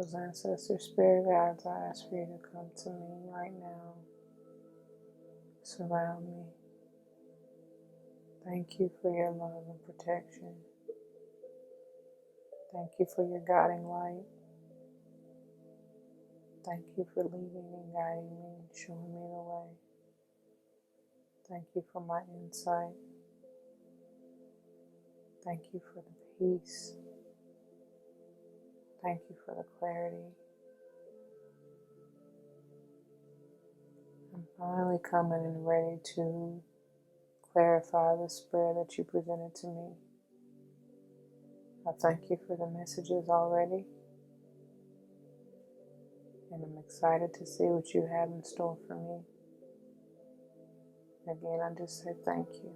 Angels, ancestors, spirit guides, I ask for you to come to me right now. Surround me. Thank you for your love and protection. Thank you for your guiding light. Thank you for leading and guiding me and showing me the way. Thank you for my insight. Thank you for the peace. Thank you for the clarity. I'm finally coming and ready to clarify this prayer that you presented to me. I thank you for the messages already, and I'm excited to see what you have in store for me. Again, I just say thank you.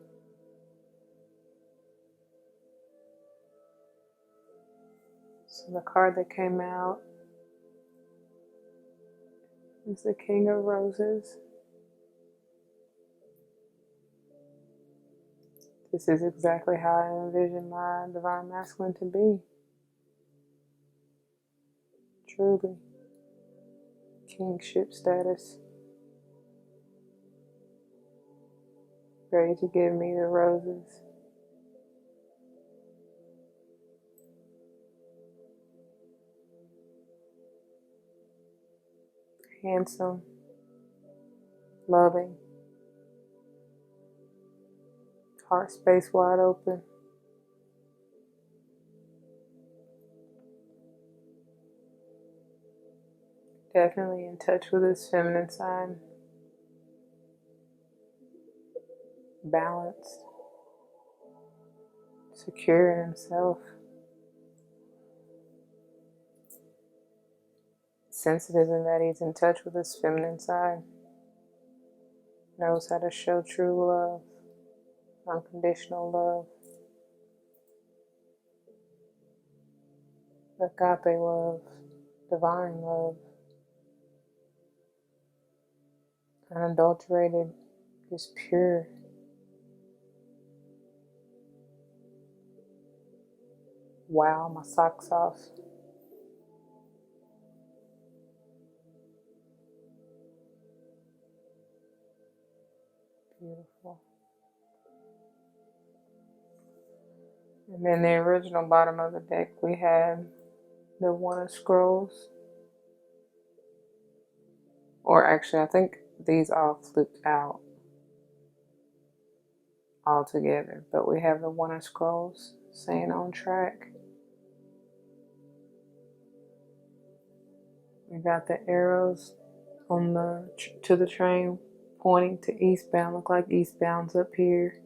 So the card that came out is the King of Roses. This is exactly how I envision my divine masculine to be. Truly. Kingship status. Ready to give me the roses. Handsome. Loving. Heart space wide open. Definitely in touch with his feminine side. Balanced. Secure in himself. Sensitive in that he's in touch with his feminine side. Knows how to show true love. Unconditional love. Agape love. Divine love. Unadulterated. Just pure. Wow, my socks off. Beautiful. And then the original bottom of the deck, we had the One of Scrolls. Or actually, I think these all flipped out all together. But we have the One of Scrolls saying on track. We got the arrows on to the train pointing to eastbound. Look like eastbound's up here,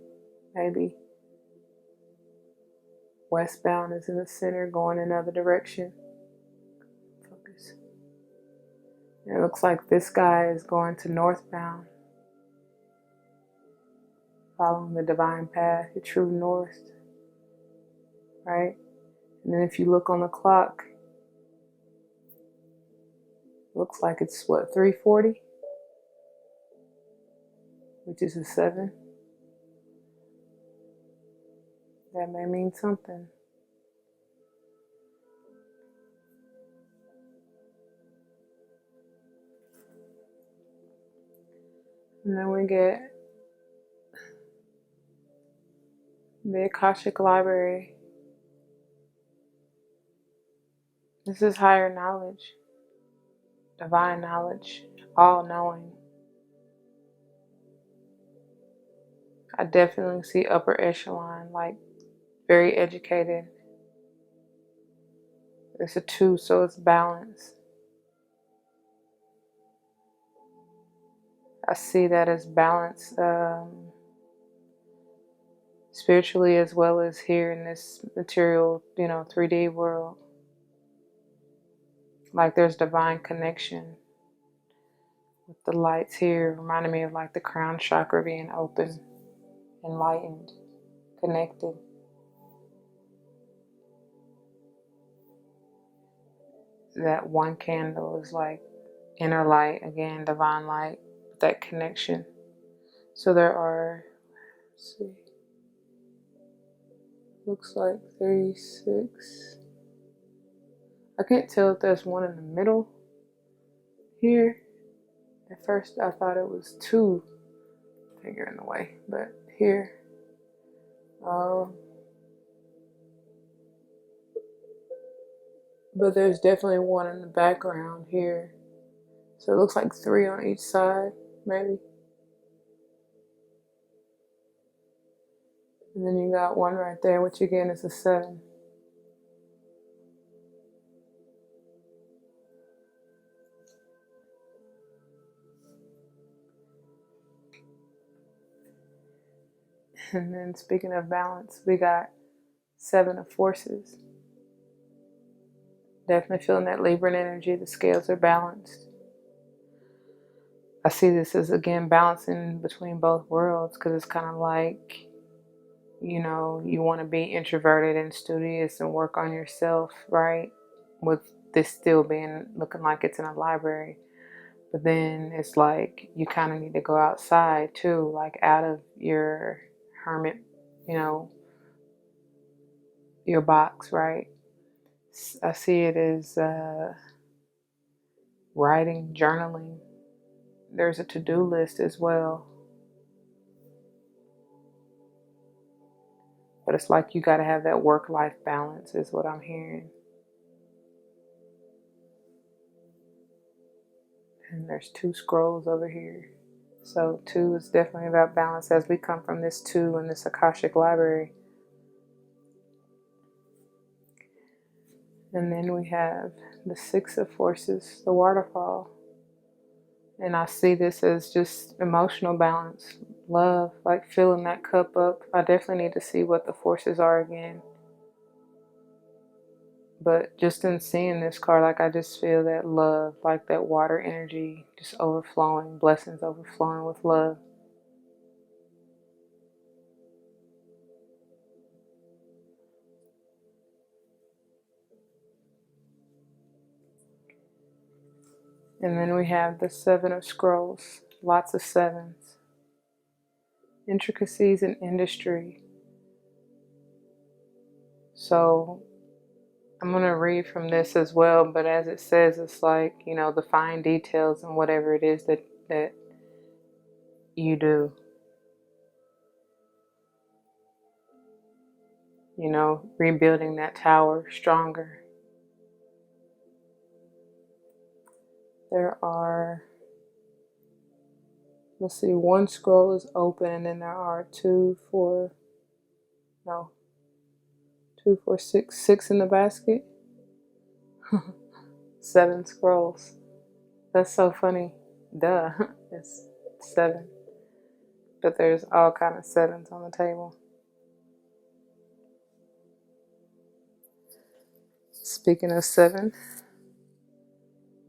maybe. Westbound is in the center, going another direction. Focus. And it looks like this guy is going to northbound, following the divine path, the true north, right? And then if you look on the clock, looks like it's what, 3:40, which is a 7. That may mean something. And then we get the Akashic Library. This is higher knowledge, divine knowledge, all knowing. I definitely see upper echelon, like very educated. It's a 2, so it's balanced. I see that as balance spiritually as well as here in this material, 3D world. Like there's divine connection with the lights here, reminding me of like the crown chakra being open, enlightened, connected. That one candle is like inner light, again, divine light, that connection. So there are, let's see, looks like 36. I can't tell if there's one in the middle here. At first I thought it was two figure in the way, but here, but there's definitely one in the background here. So it looks like three on each side, maybe. And then you got one right there, which again is a 7. And then speaking of balance, we got 7 of forces. Definitely feeling that Libran energy. The scales are balanced. I see this as, again, balancing between both worlds, because it's kind of like, you know, you want to be introverted and studious and work on yourself, right? With this still being looking like it's in a library. But then it's like you kind of need to go outside too, like out of your hermit, you know, your box, right? I see it as writing, journaling. There's a to-do list as well. But it's like you got to have that work-life balance is what I'm hearing. And there's 2 scrolls over here. So 2 is definitely about balance as we come from this 2 in this Akashic library. And then we have the 6 of forces, the waterfall. And I see this as just emotional balance, love, like filling that cup up. I definitely need to see what the forces are again. But just in seeing this card, like I just feel that love, like that water energy just overflowing, blessings overflowing with love. And then we have the 7 of scrolls, lots of 7s. Intricacies in industry. So I'm going to read from this as well, but as it says, it's like, you know, the fine details and whatever it is that you do. You know, rebuilding that tower stronger. There are, let's see, 1 scroll is open, and then there are 2, 4, 6 in the basket. 7 scrolls. That's so funny. Duh, it's 7. But there's all kind of 7s on the table. Speaking of 7,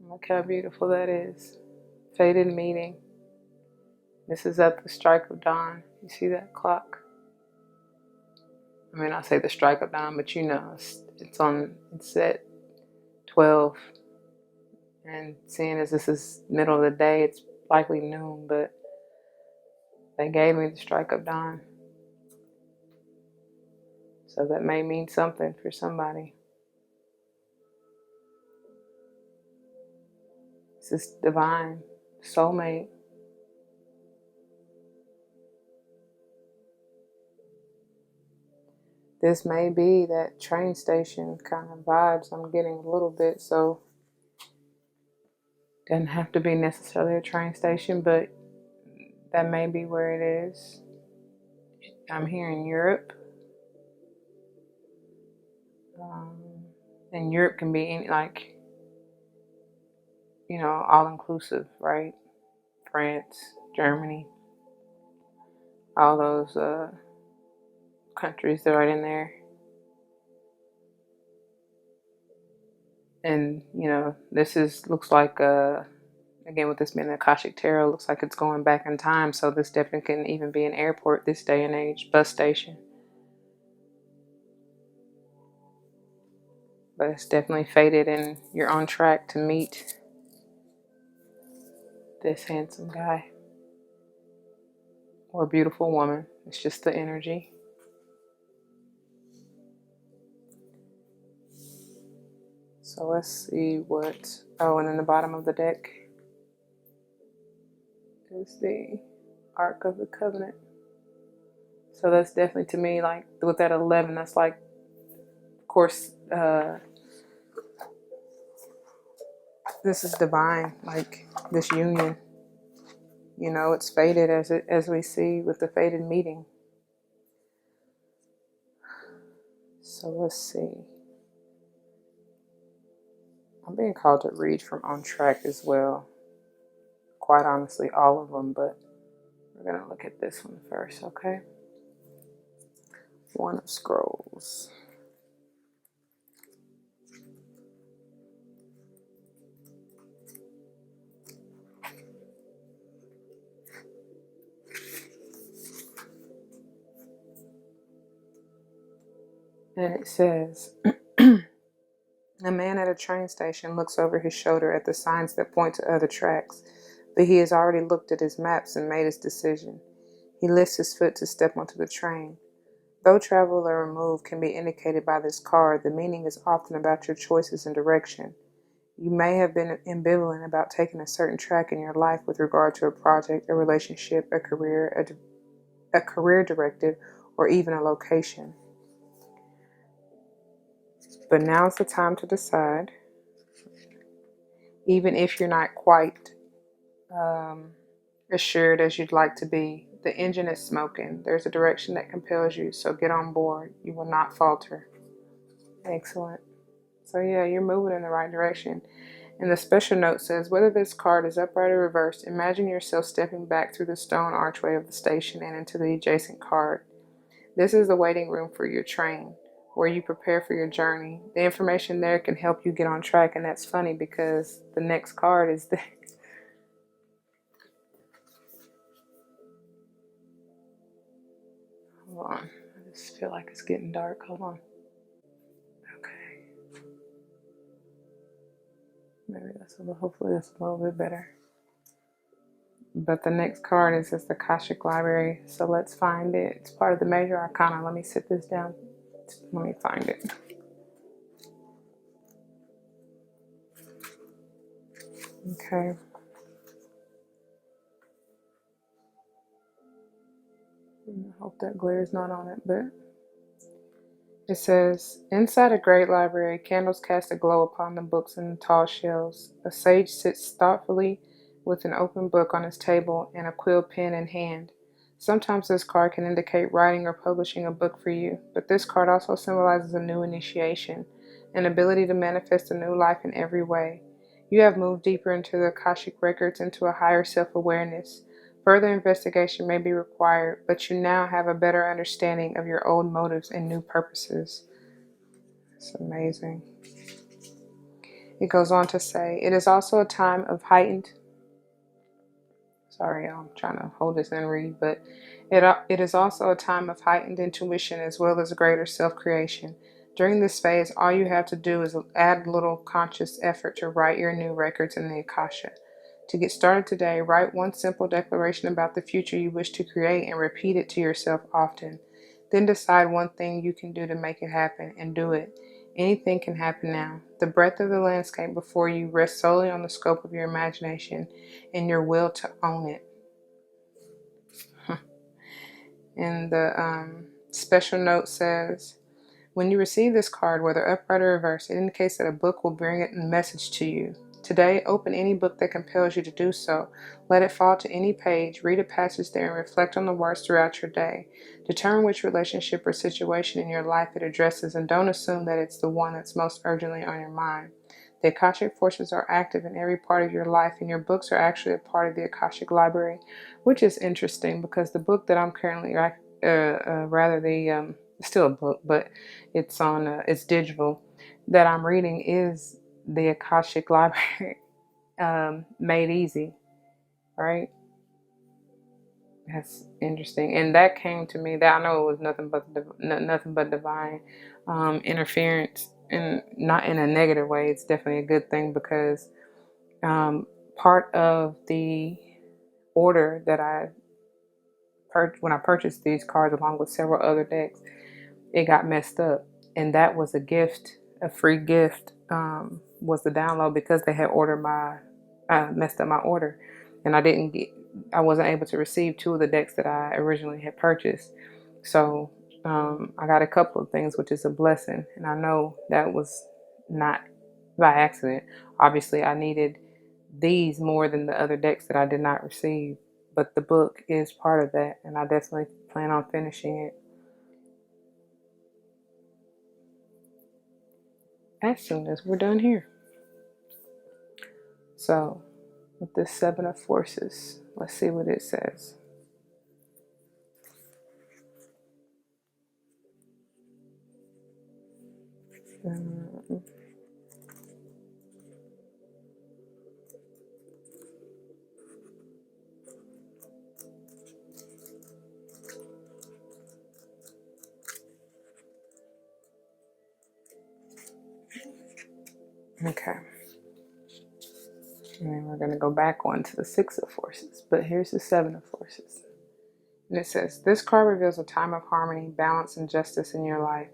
look how beautiful that is. Fated meeting. This is at the strike of dawn. You see that clock? I mean, I say the strike of dawn, but you know, it's at 12. And seeing as this is middle of the day, it's likely noon, but they gave me the strike of dawn. So that may mean something for somebody. This is divine, soulmate. This may be that train station kind of vibes I'm getting a little bit, so doesn't have to be necessarily a train station, but that may be where it is. I'm here in Europe. And Europe can be any, like, you know, all inclusive, right? France, Germany, all those countries that are in there. And, you know, looks like, again, with this being the Akashic Tarot, looks like it's going back in time. So this definitely can even be an airport this day and age, bus station. But it's definitely fated, and you're on track to meet this handsome guy or beautiful woman. It's just the energy. So So let's see what, oh, and then the bottom of the deck is the Ark of the Covenant. So that's definitely, to me, like with that 11, that's like, of course, this is divine, like this union. You know, it's fated as we see with the fated meeting. So let's see. I'm being called to read from On Track as well. Quite honestly, all of them, but we're going to look at this one first, okay? One of Scrolls. And it says, a man at a train station looks over his shoulder at the signs that point to other tracks, but he has already looked at his maps and made his decision. He lifts his foot to step onto the train. Though travel or remove can be indicated by this card, the meaning is often about your choices and direction. You may have been ambivalent about taking a certain track in your life with regard to a project, a relationship, a career directive, or even a location. But now's the time to decide, even if you're not quite assured as you'd like to be. The engine is smoking. There's a direction that compels you, so get on board. You will not falter. Excellent. So yeah, you're moving in the right direction. And the special note says, whether this card is upright or reversed, imagine yourself stepping back through the stone archway of the station and into the adjacent card. This is the waiting room for your train, where you prepare for your journey. The information there can help you get on track, and that's funny because the next card is the... Hold on. I just feel like it's getting dark. Hold on. Okay. Maybe hopefully that's a little bit better. But the next card is just the Cashapp Library. So let's find it. It's part of the Major Arcana. Let me sit this down. Let me find it. Okay. I hope that glare is not on it, but it says, inside a great library, candles cast a glow upon the books in tall shelves. A sage sits thoughtfully with an open book on his table and a quill pen in hand. Sometimes this card can indicate writing or publishing a book for you, but this card also symbolizes a new initiation, an ability to manifest a new life in every way. You have moved deeper into the Akashic records, into a higher self-awareness. Further investigation may be required, but you now have a better understanding of your old motives and new purposes. It's amazing. It goes on to say, it is also a time of heightened... Sorry, I'm trying to hold this and read, but it is also a time of heightened intuition as well as greater self-creation. During this phase, all you have to do is add a little conscious effort to write your new records in the Akasha. To get started today, write one simple declaration about the future you wish to create and repeat it to yourself often. Then decide one thing you can do to make it happen, and do it. Anything can happen now. The breadth of the landscape before you rests solely on the scope of your imagination and your will to own it. And the special note says, when you receive this card, whether upright or reversed, it indicates that a book will bring a message to you. Today, open any book that compels you to do so. Let it fall to any page, read a passage there, and reflect on the words throughout your day. Determine which relationship or situation in your life it addresses, and don't assume that it's the one that's most urgently on your mind. The Akashic forces are active in every part of your life, and your books are actually a part of the Akashic Library, which is interesting because the book that I'm currently, it's still a book, but it's digital, that I'm reading is the Akashic Library, made easy, right? That's interesting, and that came to me. That I know it was nothing but divine interference, and not in a negative way. It's definitely a good thing because part of the order that when I purchased these cards along with several other decks, it got messed up, and that was a gift, a free gift was the download because they had messed up my order, and I wasn't able to receive two of the decks that I originally had purchased. So I got a couple of things, which is a blessing, and I know that was not by accident. Obviously, I needed these more than the other decks that I did not receive, but the book is part of that, and I definitely plan on finishing it as soon as we're done here. So, with this Seven of Forces, let's see what it says. Um, okay. And then we're going to go back on to the Six of Forces, but here's the Seven of Forces. And it says, this card reveals a time of harmony, balance, and justice in your life.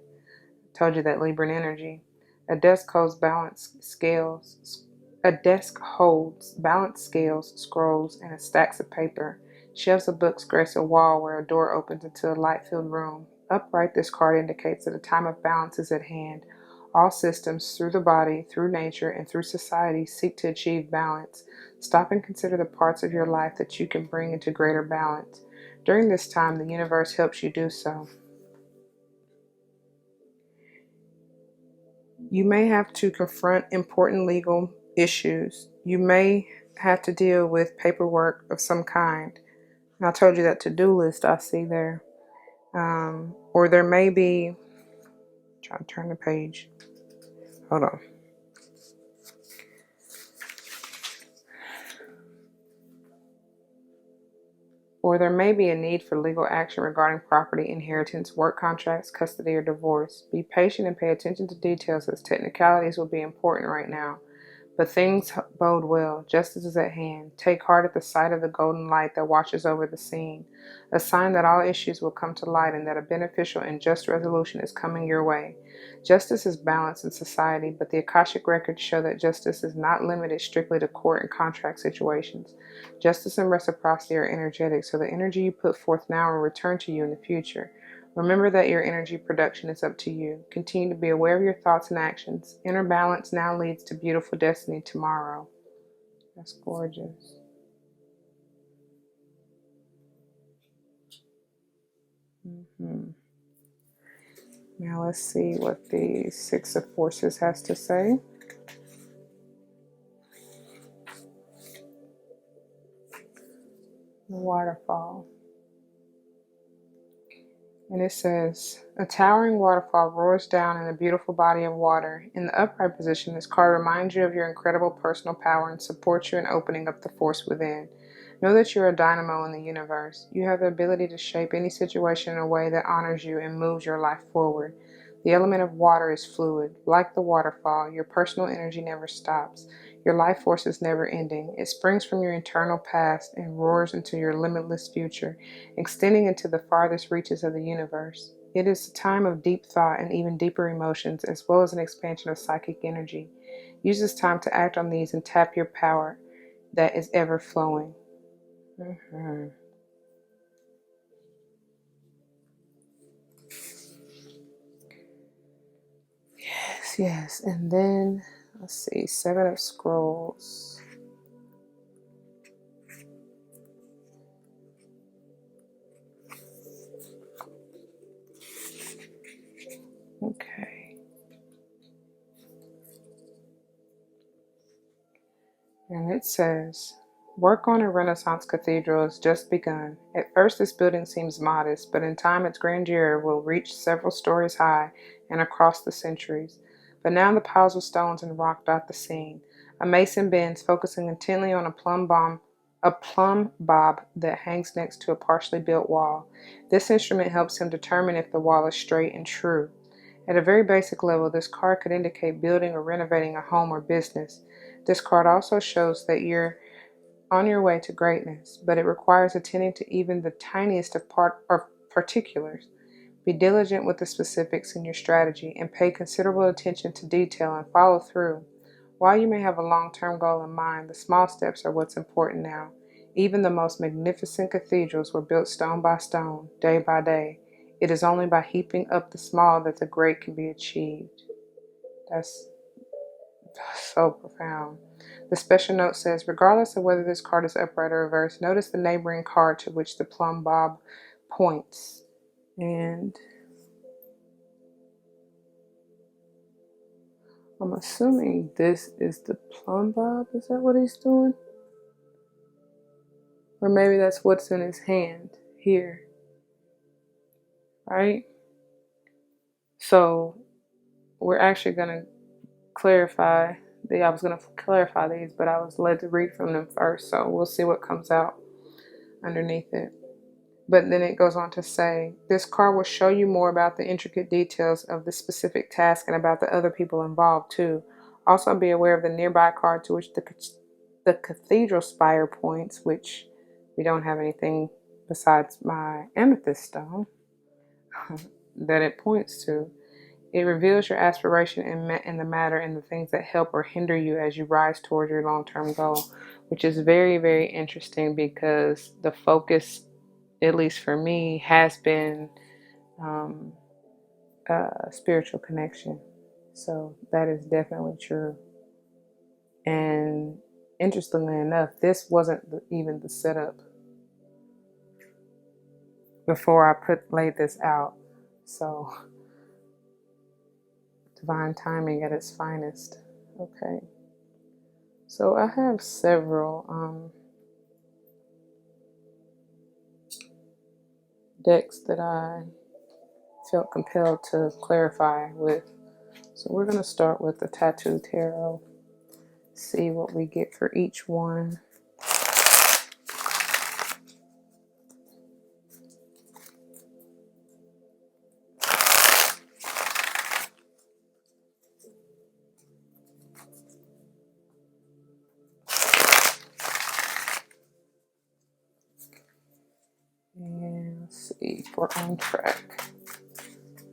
I told you that Libran energy. A desk holds balanced scales. A desk holds balanced scales, scrolls, and stacks of paper. Shelves of books grace a wall where a door opens into a light-filled room. Upright, this card indicates that a time of balance is at hand. All systems, through the body, through nature, and through society, seek to achieve balance. Stop and consider the parts of your life that you can bring into greater balance. During this time, the universe helps you do so. You may have to confront important legal issues. You may have to deal with paperwork of some kind. And I told you that to-do list I see there. Or there may be, trying to turn the page. Hold on. Or there may be a need for legal action regarding property, inheritance, work contracts, custody, or divorce. Be patient and pay attention to details, as technicalities will be important right now. But things bode well. Justice is at hand. Take heart at the sight of the golden light that watches over the scene. A sign that all issues will come to light and that a beneficial and just resolution is coming your way. Justice is balanced in society, but the Akashic records show that justice is not limited strictly to court and contract situations. Justice and reciprocity are energetic, so the energy you put forth now will return to you in the future. Remember that your energy production is up to you. Continue to be aware of your thoughts and actions. Inner balance now leads to beautiful destiny tomorrow. That's gorgeous. Now let's see what the Six of Forces has to say. The waterfall. And it says, a towering waterfall roars down in a beautiful body of water. In the upright position, this card reminds you of your incredible personal power and supports you in opening up the force within. Know that you're a dynamo in the universe. You have the ability to shape any situation in a way that honors you and moves your life forward. The element of water is fluid. Like the waterfall, your personal energy never stops. Your life force is never ending. It springs from your eternal past and roars into your limitless future, extending into the farthest reaches of the universe. It is a time of deep thought and even deeper emotions, as well as an expansion of psychic energy. Use this time to act on these and tap your power that is ever flowing. Yes. And then, let's see, Seven of Scrolls. Okay. And it says, work on a Renaissance cathedral has just begun. At first, this building seems modest, but in time its grandeur will reach several stories high and across the centuries. But now the piles of stones and rock dot the scene. A mason bends, focusing intently on a plumb bob that hangs next to a partially built wall. This instrument helps him determine if the wall is straight and true. At a very basic level, this card could indicate building or renovating a home or business. This card also shows that you're on your way to greatness, but it requires attending to even the tiniest of particulars. Be diligent with the specifics in your strategy and pay considerable attention to detail and follow through. While you may have a long-term goal in mind, the small steps are what's important now. Even the most magnificent cathedrals were built stone by stone, day by day. It is only by heaping up the small that the great can be achieved. That's so profound. The special note says, regardless of whether this card is upright or reversed, notice the neighboring card to which the plumb bob points. And I'm assuming this is the plumb bob. Is that what he's doing? Or maybe that's what's in his hand here. Right? So we're actually going to clarify. I was going to clarify these, but I was led to read from them first. So we'll see what comes out underneath it. But then it goes on to say, this card will show you more about the intricate details of the specific task and about the other people involved too. Also be aware of the nearby card to which the cathedral spire points, which we don't have anything besides my amethyst stone that it points to. It reveals your aspiration in the matter and the things that help or hinder you as you rise towards your long-term goal, which is very, very interesting because the focus, at least for me, has been spiritual connection. So that is definitely true. And interestingly enough, this wasn't even the setup before I laid this out. So divine timing at its finest. Okay. So I have several decks that I felt compelled to clarify with. So we're going to start with the Tattoo Tarot. See what we get for each one. And let's see if we're on track.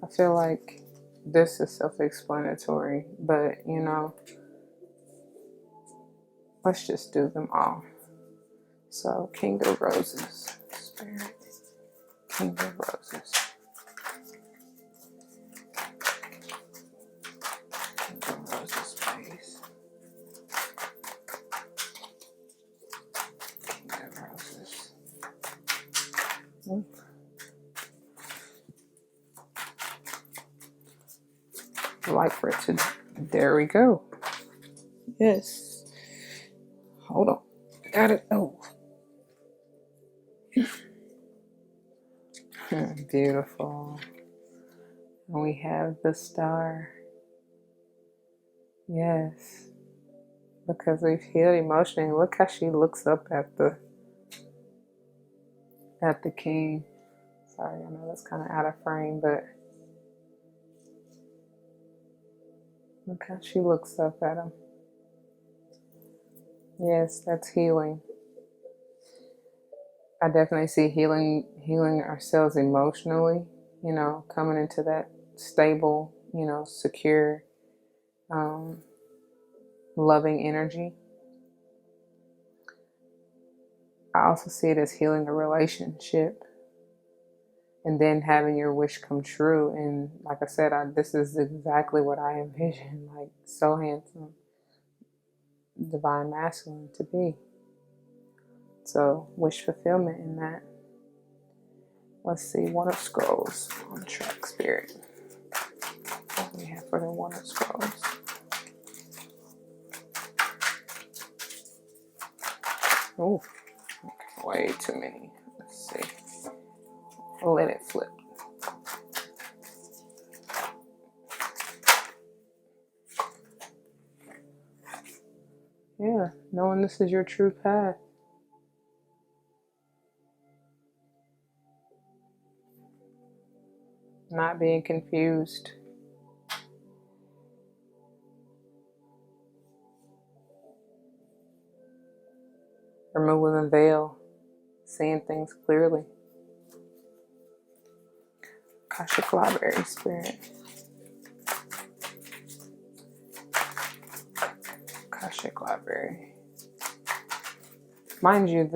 I feel like this is self-explanatory, but you know, let's just do them all. So, King of Roses, Spirit, King of Roses, King of Roses, please. King of Roses. Like for it to, there we go. Yes. Hold on. Got it. Oh. Beautiful. And we have the star. Yes. Because we've healed emotionally. Look how she looks up at the king. Sorry, I know that's kind of out of frame, but look how she looks up at him. Yes, that's healing. I definitely see healing ourselves emotionally, you know, coming into that stable, you know, secure, loving energy. I also see it as healing a relationship and then having your wish come true. And like I said, this is exactly what I envision, like so handsome, divine masculine to be. So wish fulfillment in that. Let's see, One of Scrolls, on track, Spirit. What do we have for the One of Scrolls? Oh, way too many. Let's see. Let it flip. Yeah, knowing this is your true path. Not being confused. Removing the veil. Seeing things clearly. Cashapp Library, Spirit. Akashic Library. Mind you,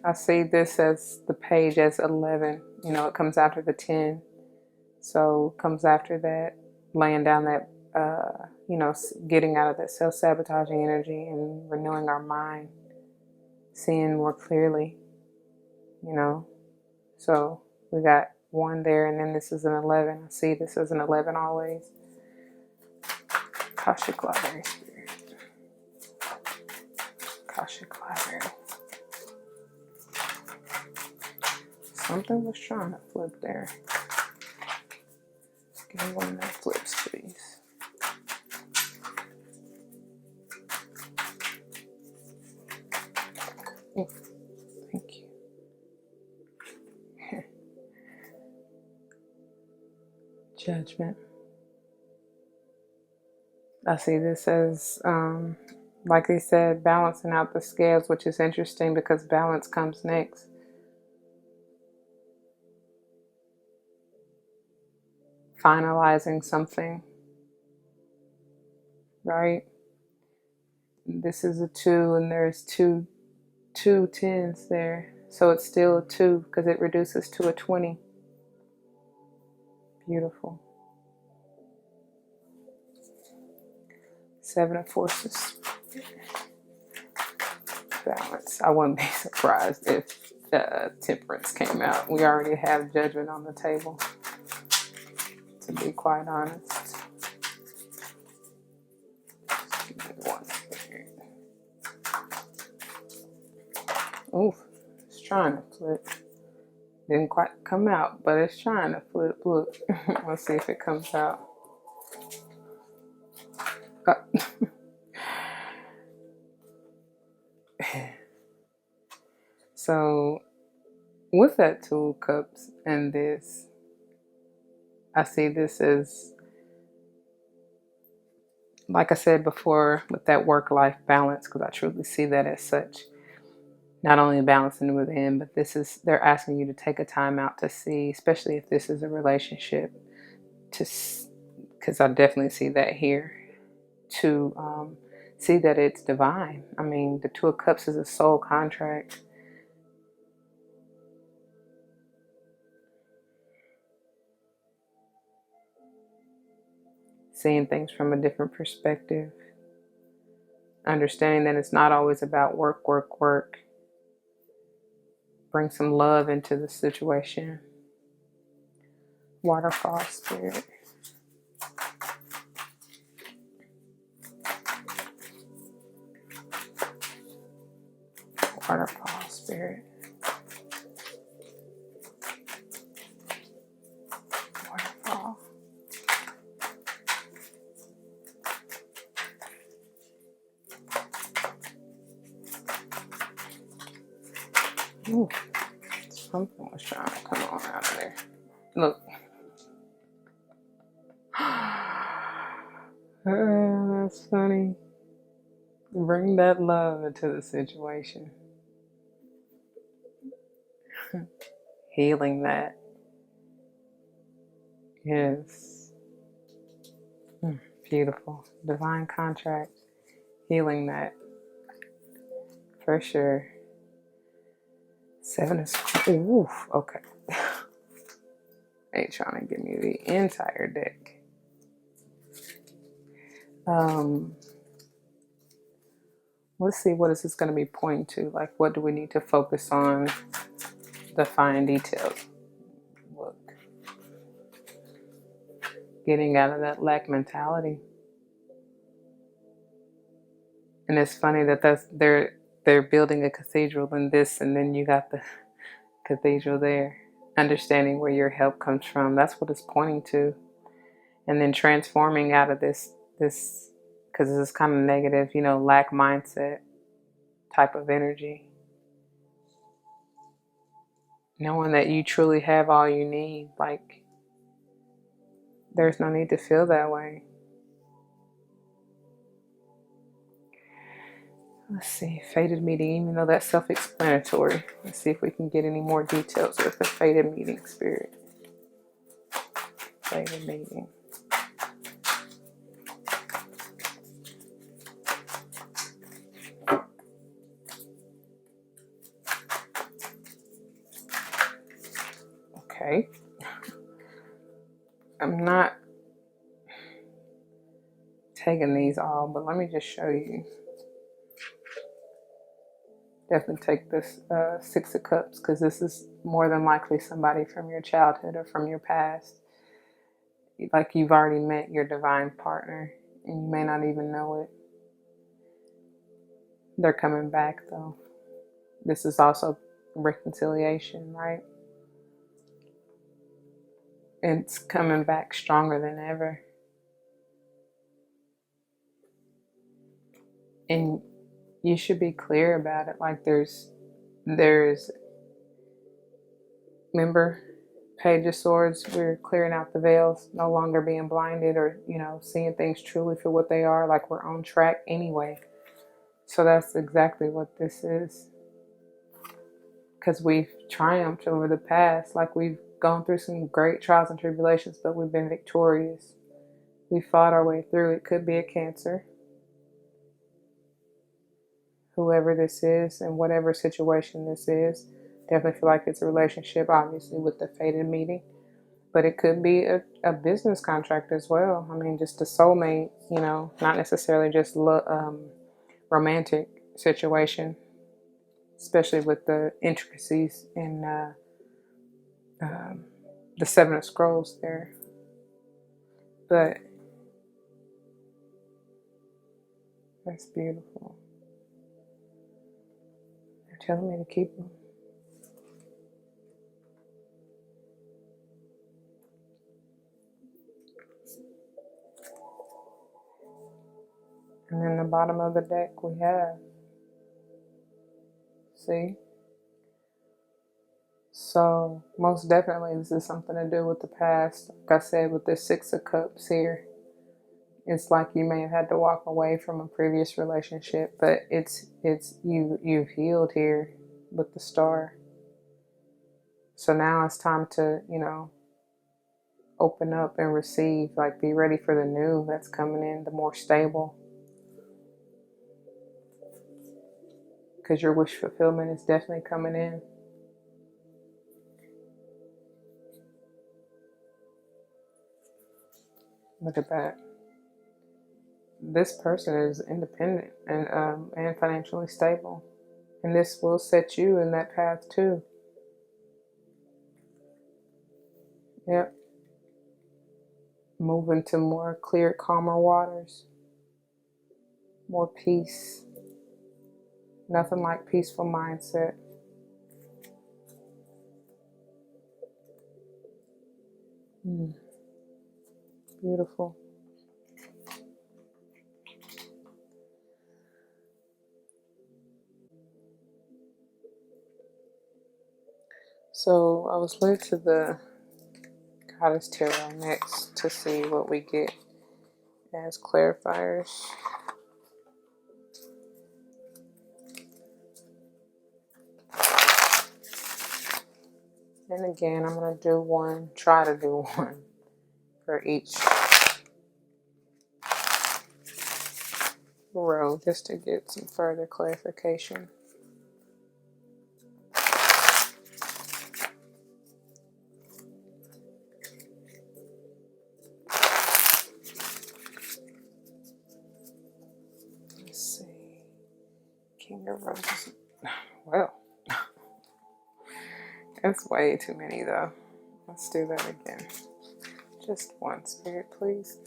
I see this as the page as 11. You know, it comes after the 10. So it comes after that, laying down that, getting out of that self-sabotaging energy and renewing our mind, seeing more clearly, you know. So we got 1 there, and then this is an 11. I see this as an 11 always. Akashic Library Spirit. Akashic Library. Something was trying to flip there. Give me one that flips, please. Oh, thank you. Judgment. I see this as, like they said, balancing out the scales, which is interesting because balance comes next. Finalizing something, right? This is a 2, and there's two 10s there. So it's still a 2 because it reduces to a 20. Beautiful. 7 of Forces. Balance. I wouldn't be surprised if Temperance came out. We already have Judgment on the table, to be quite honest. Give me one second. Oof, it's trying to flip. Didn't quite come out, but it's trying to flip. Look, let's see if it comes out. So with that 2 of Cups and this, I see this as, like I said before, with that work-life balance, because I truly see that as such. Not only balancing within, but they're asking you to take a time out to see, especially if this is a relationship, because I definitely see that here, to see that it's divine. I mean, the 2 of Cups is a soul contract. Seeing things from a different perspective. Understanding that it's not always about work, work, work. Bring some love into the situation. Waterfall Spirit. Waterfall Spirit. Waterfall. Ooh, something was trying to come on out of there. Look. That's funny. Bring that love into the situation. Healing that. Yes. Beautiful. Divine contract. Healing that. For sure. 7 of... Oof. Okay. They trying to give me the entire deck. Let's see, what is this going to be pointing to? Like, what do we need to focus on? The fine details. Look. Getting out of that lack mentality. And it's funny that they're building a cathedral in this, and then you got the cathedral there. Understanding where your help comes from. That's what it's pointing to. And then transforming out of this, because this is kind of negative, lack mindset type of energy. Knowing that you truly have all you need. Like, there's no need to feel that way. Let's see, fated meeting, even though that's self-explanatory. Let's see if we can get any more details with the fated meeting, Spirit. Fated meeting. right? I'm not taking these all, but let me just show you. Definitely take this Six of Cups, because this is more than likely somebody from your childhood or from your past. Like you've already met your divine partner and you may not even know it. They're coming back though. This is also reconciliation, right? It's coming back stronger than ever. And you should be clear about it. Like there's, remember, Page of Swords, we're clearing out the veils, no longer being blinded or, seeing things truly for what they are. Like we're on track anyway. So that's exactly what this is. Because we've triumphed over the past. Like we've gone through some great trials and tribulations, but we've been victorious. We fought our way through. It could be a Cancer, whoever this is and whatever situation this is. Definitely feel like it's a relationship, obviously, with the fated meeting. But it could be a business contract as well. I mean, just a soulmate, not necessarily just romantic situation, especially with the intricacies in the Seven of Scrolls there. But that's beautiful. They're telling me to keep them. And then the bottom of the deck we have, see? So most definitely this is something to do with the past. Like I said, with this Six of Cups here, it's like you may have had to walk away from a previous relationship, but it's you've healed here with the Star. So now it's time to, open up and receive, like be ready for the new that's coming in, the more stable. Because your wish fulfillment is definitely coming in. Look at that. This person is independent and financially stable. And this will set you in that path too. Yep. Moving to more clear, calmer waters. More peace. Nothing like peaceful mindset. Beautiful. So I was led to the Goddess Tarot next to see what we get as clarifiers. And again, I'm going to do one, try to do one for each row just to get some further clarification. Let's see. King of Roses. Well, that's way too many though. Let's do that again. Just one, Spirit, please.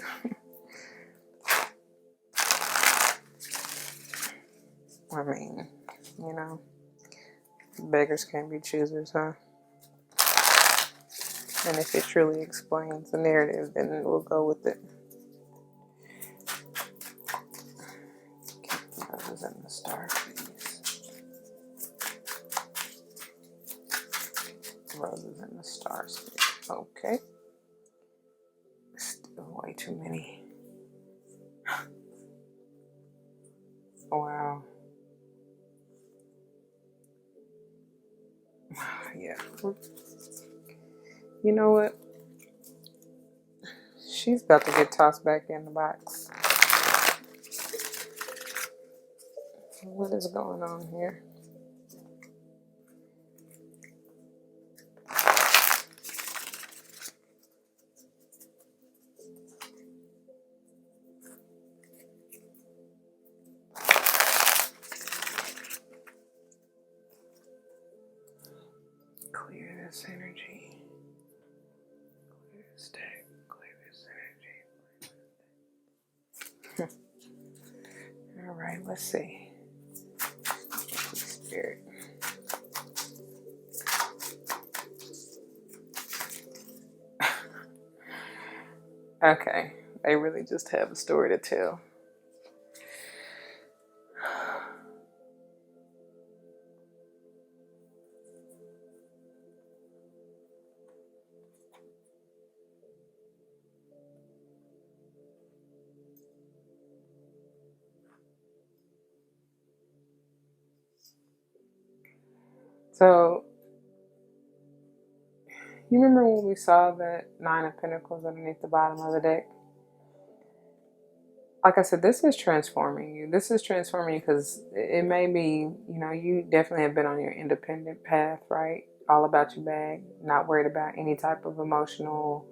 I mean, beggars can't be choosers, huh? And if it truly explains the narrative, then we'll go with it. Keep the roses and the star, please. Roses and the stars. Okay. Still way too many. Wow. Yeah. You know what? She's about to get tossed back in the box. What is going on here? this deck. Clear this energy. All right, let's see. Spirit. Okay, they really just have a story to tell. So, you remember when we saw the Nine of Pentacles underneath the bottom of the deck? Like I said, this is transforming you. This is transforming you because it may be, you definitely have been on your independent path, right? All about your bag, not worried about any type of emotional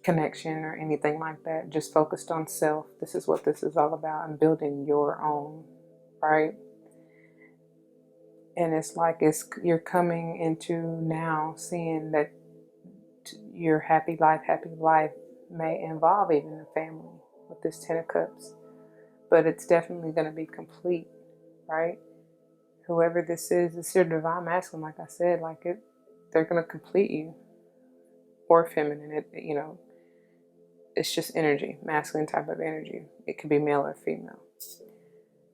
connection or anything like that. Just focused on self. This is what this is all about, and building your own, right? And it's like you're coming into now seeing that your happy life may involve even a family with this Ten of Cups, but it's definitely going to be complete, right? Whoever this is, it's your divine masculine, like I said, they're going to complete you, or feminine. It's just energy, masculine type of energy. It could be male or female,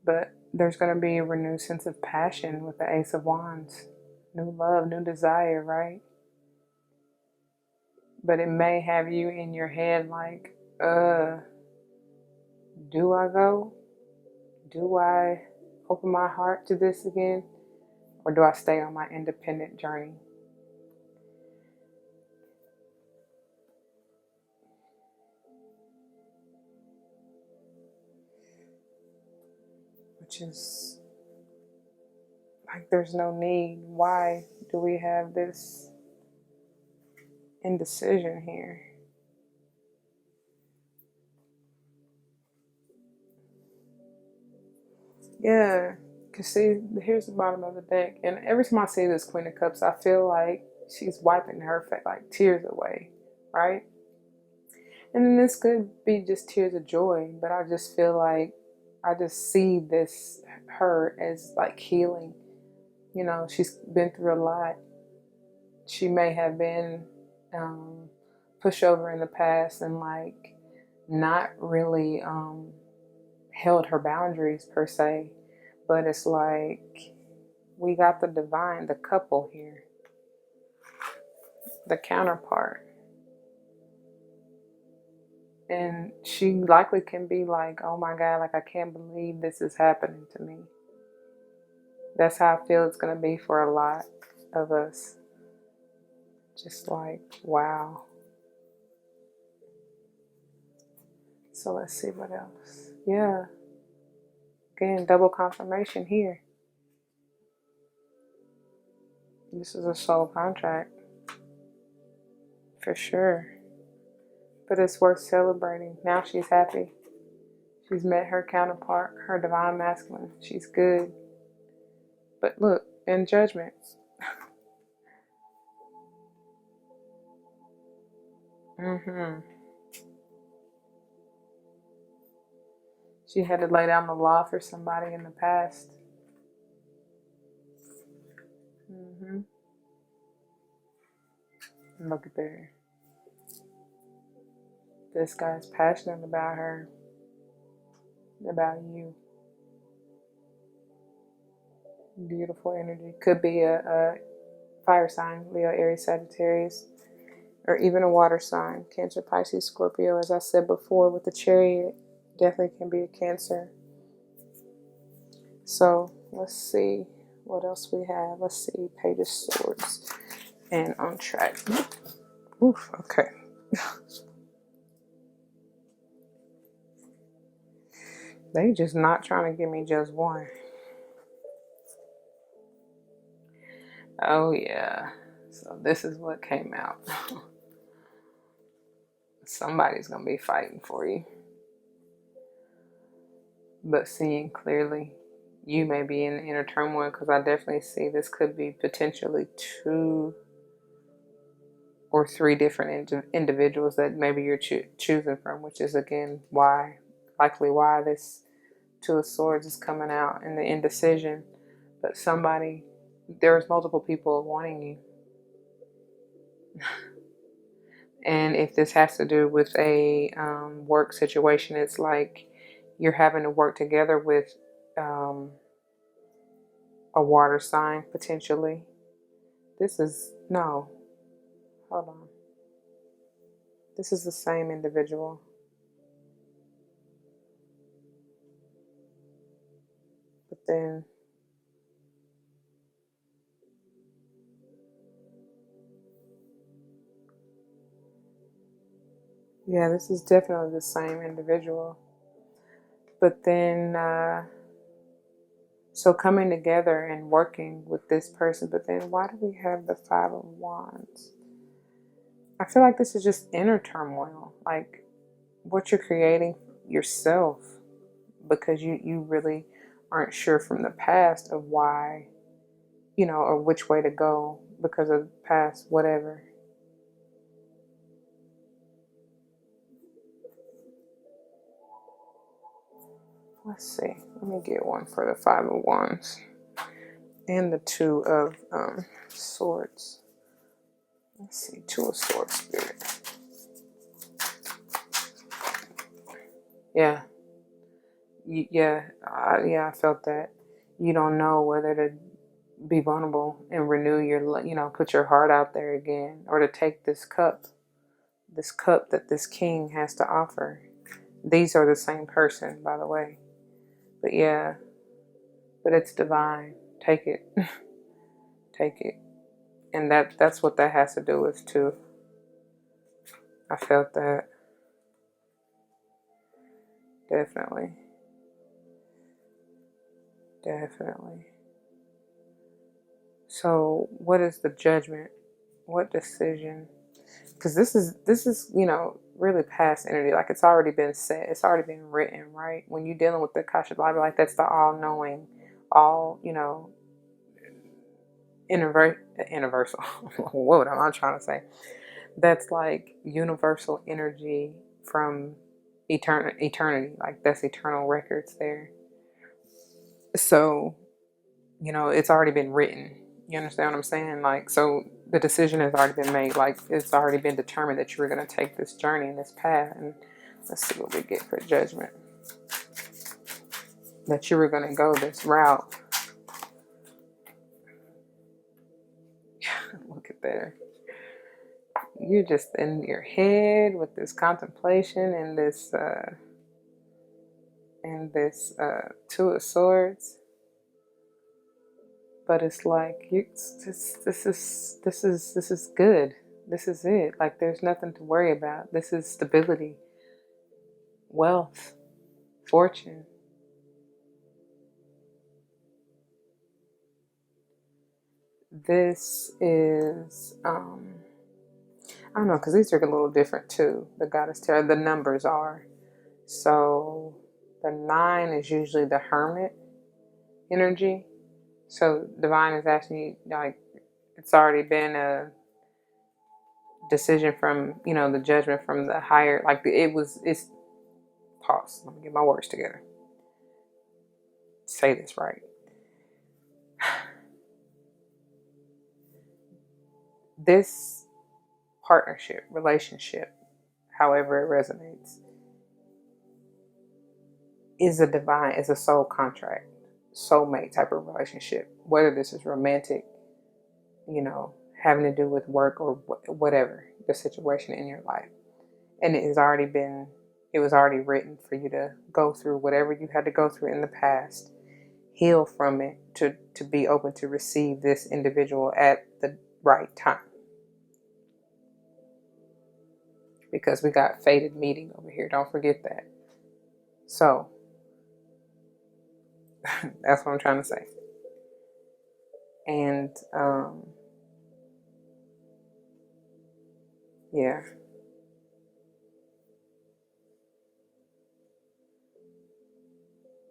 but there's going to be a renewed sense of passion with the Ace of Wands, new love, new desire, right? But it may have you in your head like, do I go? Do I open my heart to this again? Or do I stay on my independent journey? Which is like, there's no need. Why do we have this indecision here? Yeah, because see, here's the bottom of the deck. And every time I see this Queen of Cups, I feel like she's wiping her face, like tears away, right? And then this could be just tears of joy, but I just feel like I just see her as like healing. She's been through a lot. She may have been pushed over in the past and like not really held her boundaries per se, but it's like we got the divine, the couple here, the counterpart. And she likely can be like, oh my God, like I can't believe this is happening to me. That's how I feel it's going to be for a lot of us. Just like, wow. So let's see what else. Yeah. Again, double confirmation here. This is a soul contract. For sure. But it's worth celebrating. Now she's happy. She's met her counterpart, her divine masculine. She's good. But look, in Judgment. She had to lay down the law for somebody in the past. Look at there. This guy's passionate about her, about you. Beautiful energy. Could be a fire sign, Leo, Aries, Sagittarius, or even a water sign, Cancer, Pisces, Scorpio. As I said before, with the Chariot, definitely can be a Cancer. So let's see what else we have. Let's see, Page of Swords and on track. Oof, okay. They just not trying to give me just one. Oh yeah. So this is what came out. Somebody's gonna be fighting for you. But seeing clearly, you may be in inner turmoil, because I definitely see this could be potentially two or three different individuals that maybe you're choosing from, which is again likely why this Two of Swords is coming out in the indecision. But there's multiple people wanting you. And if this has to do with a work situation, it's like you're having to work together with a water sign potentially. No, hold on. This is the same individual. But then, yeah, this is definitely the same individual. But then, so coming together and working with this person, but then why do we have the Five of Wands? I feel like this is just inner turmoil, like what you're creating yourself, because you really aren't sure from the past of why, or which way to go because of past whatever. Let's see. Let me get one for the Five of Wands and the Two of Swords. Let's see. Two of Swords, Spirit. Yeah. Yeah. I felt that. You don't know whether to be vulnerable and renew put your heart out there again, or to take this cup that this king has to offer. These are the same person, by the way. But yeah, but it's divine. Take it. Take it. And that's what that has to do with too. I felt that. Definitely. Definitely. So what is the judgment? What decision? Because this is really past energy. Like it's already been said. It's already been written, right? When you're dealing with the Cashapp Bible, like that's the all-knowing, all universal. What am I trying to say? That's like universal energy from eternity. Like that's eternal records there. So it's already been written. You understand what I'm saying? Like, so the decision has already been made. Like, it's already been determined that you were going to take this journey and this path. And let's see what we get for judgment. That you were going to go this route. Look at there. You're just in your head with this contemplation and this Two of Swords. But it's like this is good. This is it. Like there's nothing to worry about. This is stability, wealth, fortune. This is I don't know, because these are a little different too. The Goddess Tarot, the numbers are. So the 9 is usually the Hermit energy. So divine is asking you, like, it's already been a decision from, the judgment from the higher, like it's pause. Let me get my words together. Say this right. This partnership, relationship, however it resonates, is a soul contract, soulmate type of relationship. Whether this is romantic, having to do with work or whatever the situation in your life. And it was already written for you to go through whatever you had to go through in the past, heal from it to be open to receive this individual at the right time. Because we got fated meeting over here. Don't forget that. So that's what I'm trying to say. And yeah.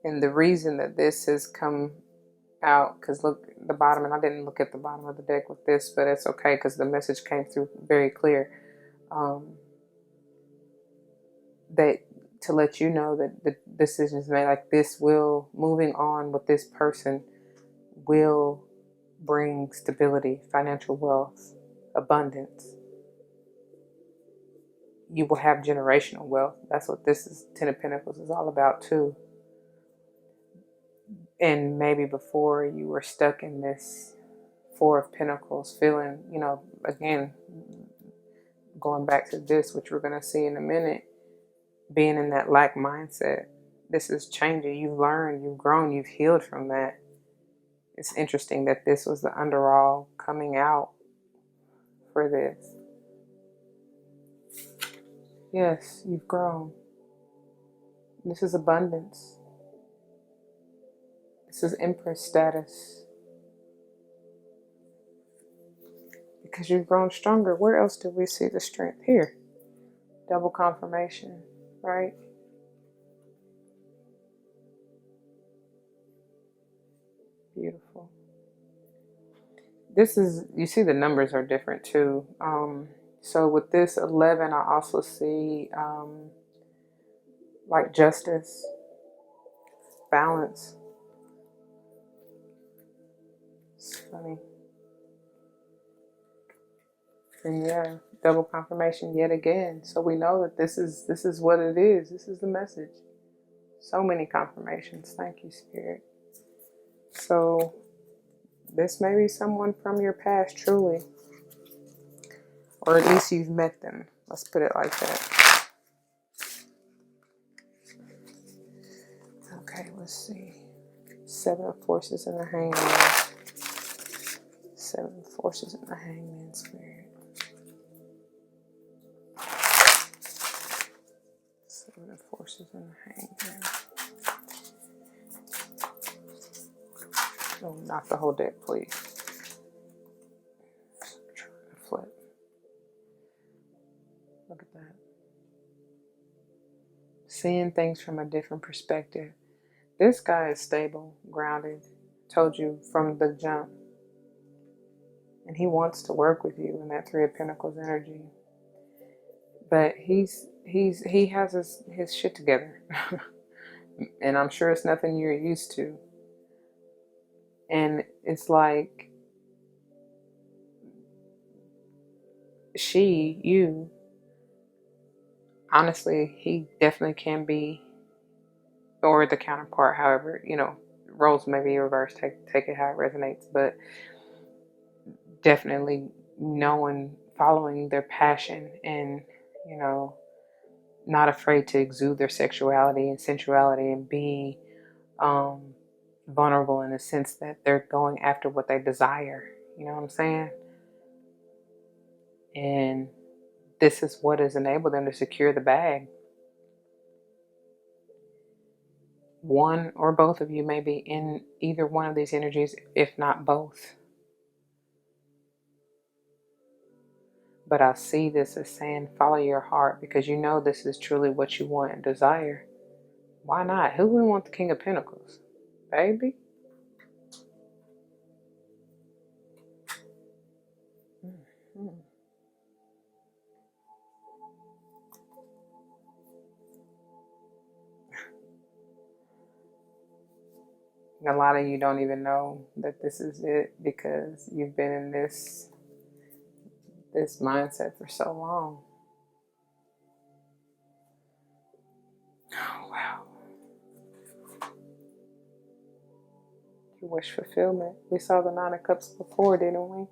And the reason that this has come out, because look the bottom, and I didn't look at the bottom of the deck with this, but it's okay because the message came through very clear. That to let you know that the decisions made, like this will, moving on with this person will bring stability, financial wealth, abundance. You will have generational wealth. That's what this is. Ten of Pentacles is all about too. And maybe before you were stuck in this Four of Pentacles, feeling, again, going back to this, which we're going to see in a minute, being in that lack mindset. This is changing. You've learned, you've grown, you've healed from that. It's interesting that this was the underall coming out for this. Yes, you've grown. This is abundance. This is Empress status. Because you've grown stronger. Where else do we see the strength? Here. Double confirmation, right? Beautiful. This is, you see the numbers are different too. So with this 11, I also see like justice, balance. It's funny. And yeah, double confirmation yet again. So we know that this is what it is. This is the message. So many confirmations. Thank you, Spirit. So this may be someone from your past, truly. Or at least you've met them. Let's put it like that. Okay, let's see. Seven of Forces in the Hangman. Seven of Forces in the Hangman, Spirit. Seven of Forces in the Hangman. Oh, not the whole deck, please. Trying to flip. Look at that. Seeing things from a different perspective. This guy is stable, grounded. Told you from the jump. And he wants to work with you in that Three of Pentacles energy. But he has his shit together. And I'm sure it's nothing you're used to. And it's like you, honestly, he definitely can be, or the counterpart, however, roles may be reversed, take it how it resonates, but definitely following their passion and, not afraid to exude their sexuality and sensuality and be vulnerable in the sense that they're going after what they desire. You know what I'm saying? And this is what has enabled them to secure the bag. One or both of you may be in either one of these energies, if not both. But I see this as saying, follow your heart, because you know this is truly what you want and desire. Why not? Who wouldn't want the King of Pentacles? Baby? Mm-hmm. A lot of you don't even know that this is it because you've been in this mindset for so long. Oh, wow. Your wish fulfillment. We saw the Nine of Cups before, didn't we?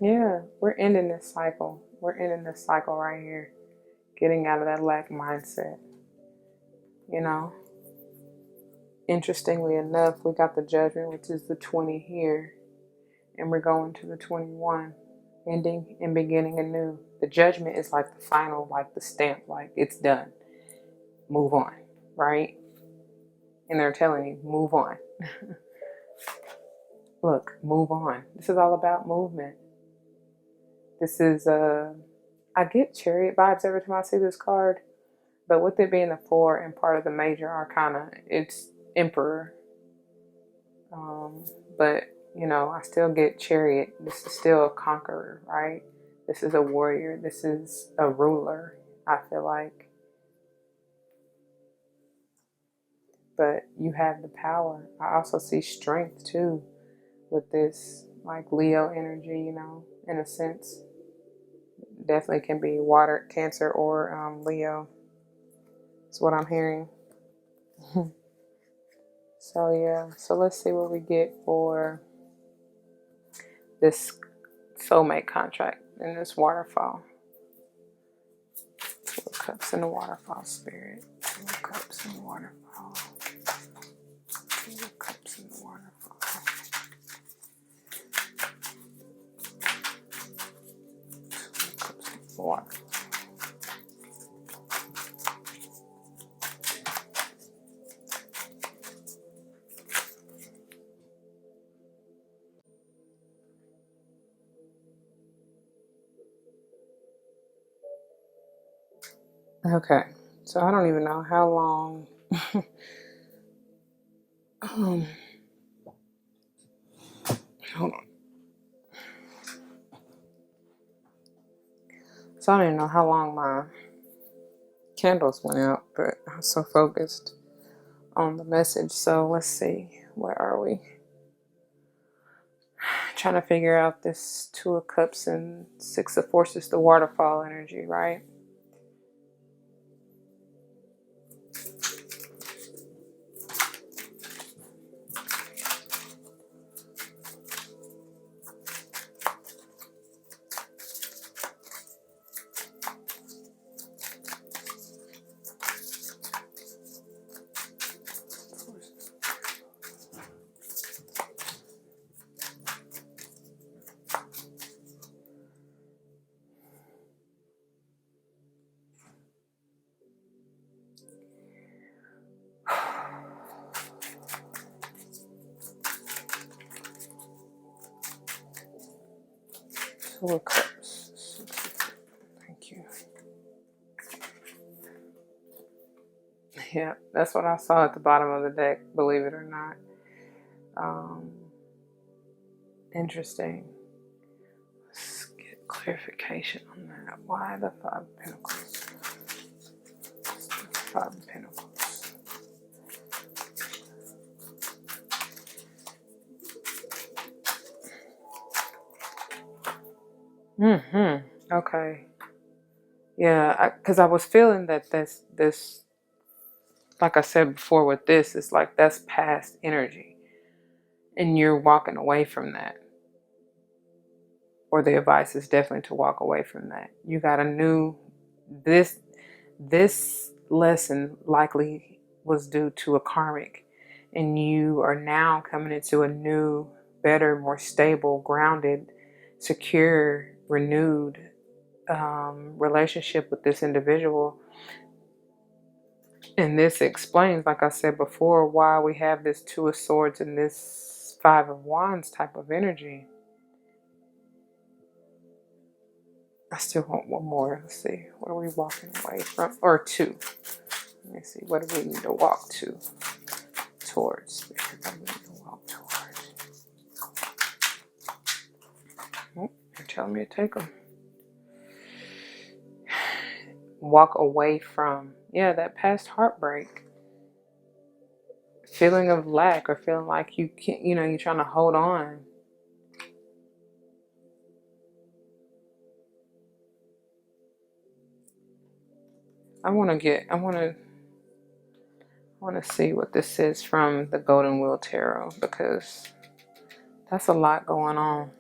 Yeah, we're ending this cycle. We're ending this cycle right here. Getting out of that lack mindset. Interestingly enough, we got the Judgment, which is the 20 here. And we're going to the 21. Ending and beginning anew. The Judgment is like the final, like the stamp, like it's done. Move on, right? And they're telling you, move on. Look, move on. This is all about movement. This is, I get Chariot vibes every time I see this card. But with it being the 4 and part of the major arcana, it's Emperor. But, I still get Chariot. This is still a conqueror, right? This is a warrior. This is a ruler, I feel like. But you have the power. I also see strength too with this, like Leo energy, in a sense. Definitely can be water, Cancer, or Leo. That's what I'm hearing. So yeah, so let's see what we get for this soulmate contract in this waterfall. 2 of Cups in the waterfall, Spirit. 2 of Cups in the waterfall. 2 of Cups in the waterfall. 2 of Cups in the waterfall. Okay, so I don't even know how long. Hold on. So I don't even know how long my candles went out, but I was so focused on the message. So let's see, where are we? Trying to figure out this 2 of Cups and 6 of Forces, the waterfall energy, right? Two of Cups. Thank you. Yeah, that's what I saw at the bottom of the deck, believe it or not. Interesting. Let's get clarification on that. Why the 5 of Pentacles? 5 of Pentacles. Okay. Yeah, because I was feeling that this, like I said before with this, it's like that's past energy. And you're walking away from that. Or the advice is definitely to walk away from that. You got a new, this lesson likely was due to a karmic. And you are now coming into a new, better, more stable, grounded, secure, renewed relationship with this individual. And this explains, like I said before, why we have this 2 of Swords and this 5 of Wands type of energy. I still want one more. Let's see. What are we walking away from? Or 2. Let me see. What do we need to walk towards? What do we need to walk towards? Oh, you're telling me to take them. Walk away from, that past heartbreak. Feeling of lack, or feeling like you can't, you're trying to hold on. I want to see what this is from the Golden Wheel Tarot, because that's a lot going on.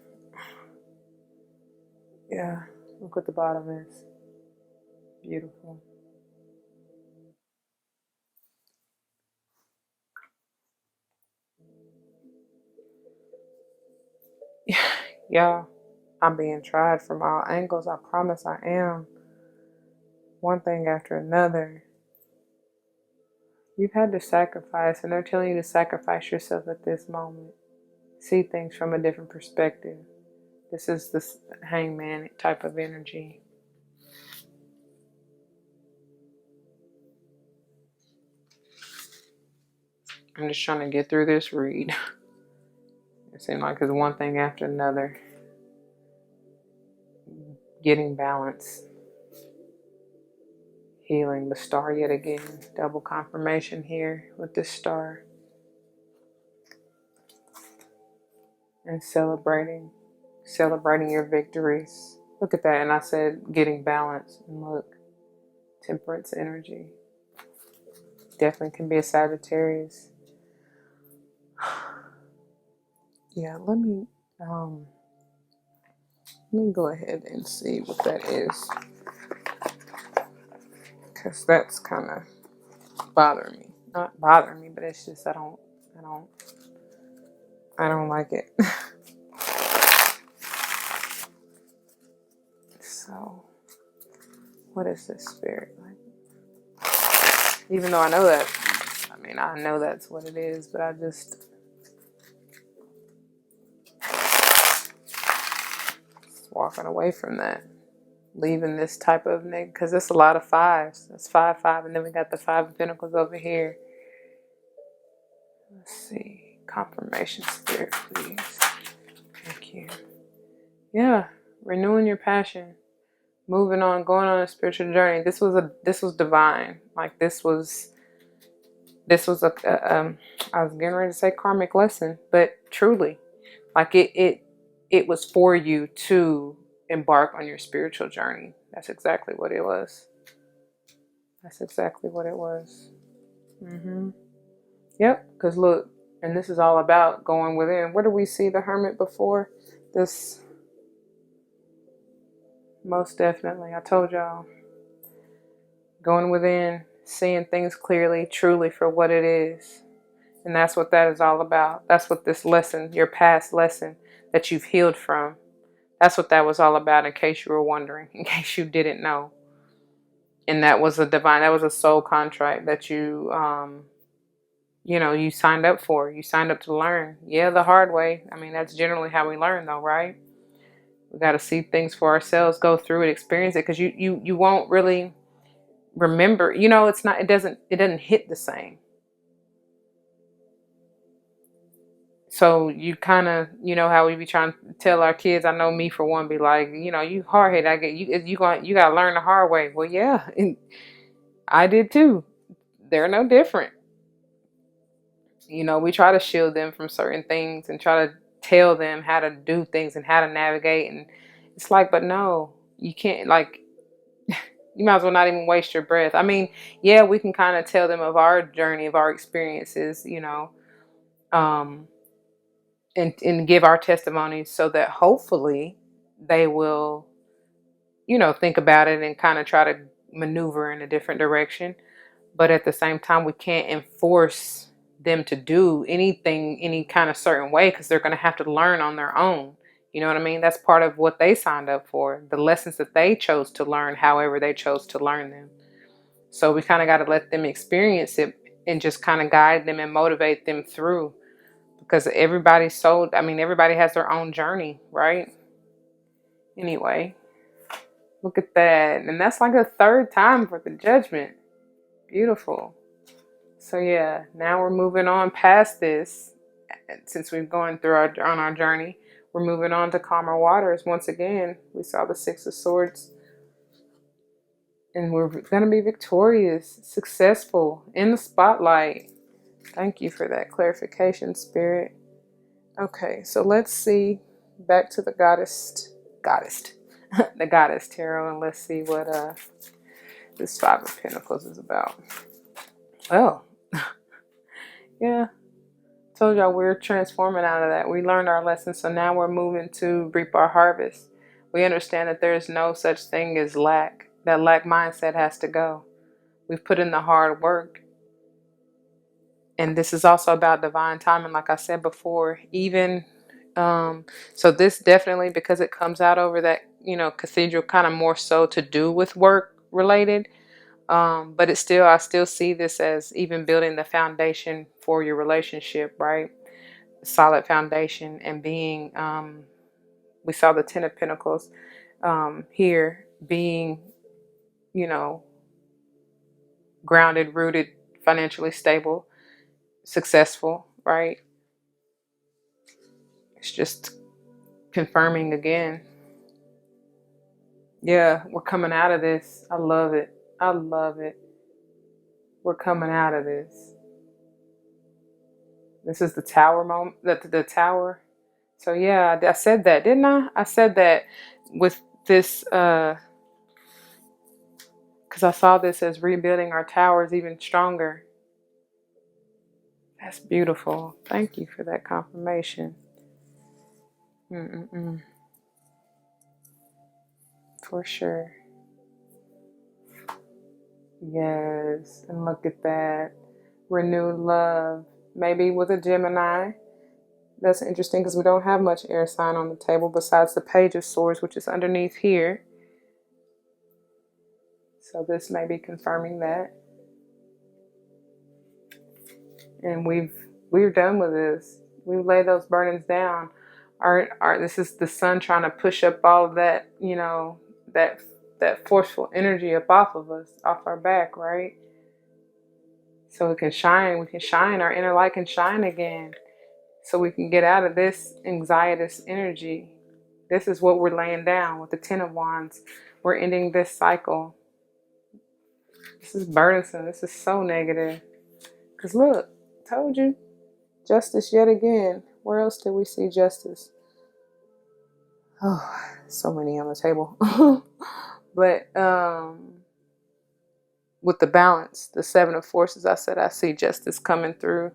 Yeah, look what the bottom is. Beautiful. Yeah, I'm being tried from all angles. I promise I am. One thing after another. You've had to sacrifice, and they're telling you to sacrifice yourself at this moment. See things from a different perspective. This is this hangman type of energy. I'm just trying to get through this read. It seemed like it's one thing after another. Getting balance. Healing the star yet again. Double confirmation here with this star. And celebrating your victories. Look at that. And I said getting balance. And look, temperance energy. Definitely can be a Sagittarius. Yeah, let me go ahead and see what that is. Because that's kind of bothering me. Not bothering me, but it's just I don't like it. So, what is this spirit like? Even though I know that, I know that's what it is, but I just walking away from that. Leaving this type of because it's a lot of fives. That's 5, 5, and then we got the 5 of Pentacles over here. Let's see. Confirmation spirit, please. Thank you. Yeah. Renewing your passion. Moving on, going on a spiritual journey. This was divine. Like this was a I was getting ready to say karmic lesson, but truly, like it was for you to embark on your spiritual journey. That's exactly what it was. That's exactly what it was. Yep. Because look, and this is all about going within. Where do we see the Hermit before this? Most definitely. I told y'all. Going within, seeing things clearly, truly for what it is. And that's what that is all about. That's what this lesson, your past lesson that you've healed from, that's what that was all about, in case you were wondering, in case you didn't know. And that was that was a soul contract that you signed up for. You signed up to learn. Yeah, the hard way. That's generally how we learn though, right? We got to see things for ourselves, go through it, experience it, because you won't really remember. It doesn't hit the same. So you kind of, how we be trying to tell our kids. I know me for one, be like, you hard headed. I get you got to learn the hard way. Well, yeah, I did too. They're no different. We try to shield them from certain things and try to tell them how to do things and how to navigate. And it's like, but no, you can't. Like, you might as well not even waste your breath. Yeah, we can kind of tell them of our journey, of our experiences, and give our testimonies so that hopefully they will, think about it and kind of try to maneuver in a different direction. But at the same time, we can't enforce them to do anything any kind of certain way, because they're going to have to learn on their own. You know what I mean? That's part of what they signed up for, the lessons that they chose to learn, however they chose to learn them. So we kind of got to let them experience it and just kind of guide them and motivate them through. Because everybody has their own journey, right? Anyway, look at that. And that's like a third time for the Judgment. Beautiful. So yeah, now we're moving on past this. Since we've gone through on our journey, we're moving on to calmer waters. Once again, we saw the 6 of Swords. And we're going to be victorious, successful, in the spotlight. Thank you for that clarification, Spirit. Okay, so let's see, back to the goddess, the Goddess Tarot, and let's see what this 5 of Pentacles is about. Well, yeah, told y'all we're transforming out of that. We learned our lesson, so now we're moving to reap our harvest. We understand that there is no such thing as lack. That lack mindset has to go. We've put in the hard work. And this is also about divine timing, like I said before. Even so this definitely, because it comes out over that, cathedral, kind of more so to do with work related. But I still see this as even building the foundation for your relationship, right? Solid foundation, and being, we saw the 10 of Pentacles here, being, grounded, rooted, financially stable. successful, right? It's just confirming again. Yeah, we're coming out of this. I love it. I love it. We're coming out of this. This is the tower moment, the tower. So yeah, I said that, didn't I? I said that with this, because I saw this as rebuilding our towers even stronger. That's beautiful. Thank you for that confirmation. Mm-mm-mm. For sure. Yes, and look at that. Renewed love. Maybe with a Gemini. That's interesting because we don't have much air sign on the table besides the Page of Swords, which is underneath here. So this may be confirming that. And we're done with this. We've laid those burdens down. This is the sun trying to push up all of that, that that forceful energy up off of us, off our back, right? So we can shine, our inner light can shine again. So we can get out of this anxietous energy. This is what we're laying down with the Ten of Wands. We're ending this cycle. This is burdensome. This is so negative. Because look, told you. Justice yet again. Where else did we see justice? Oh, so many on the table. But with the balance, the Seven of Forces, I said I see justice coming through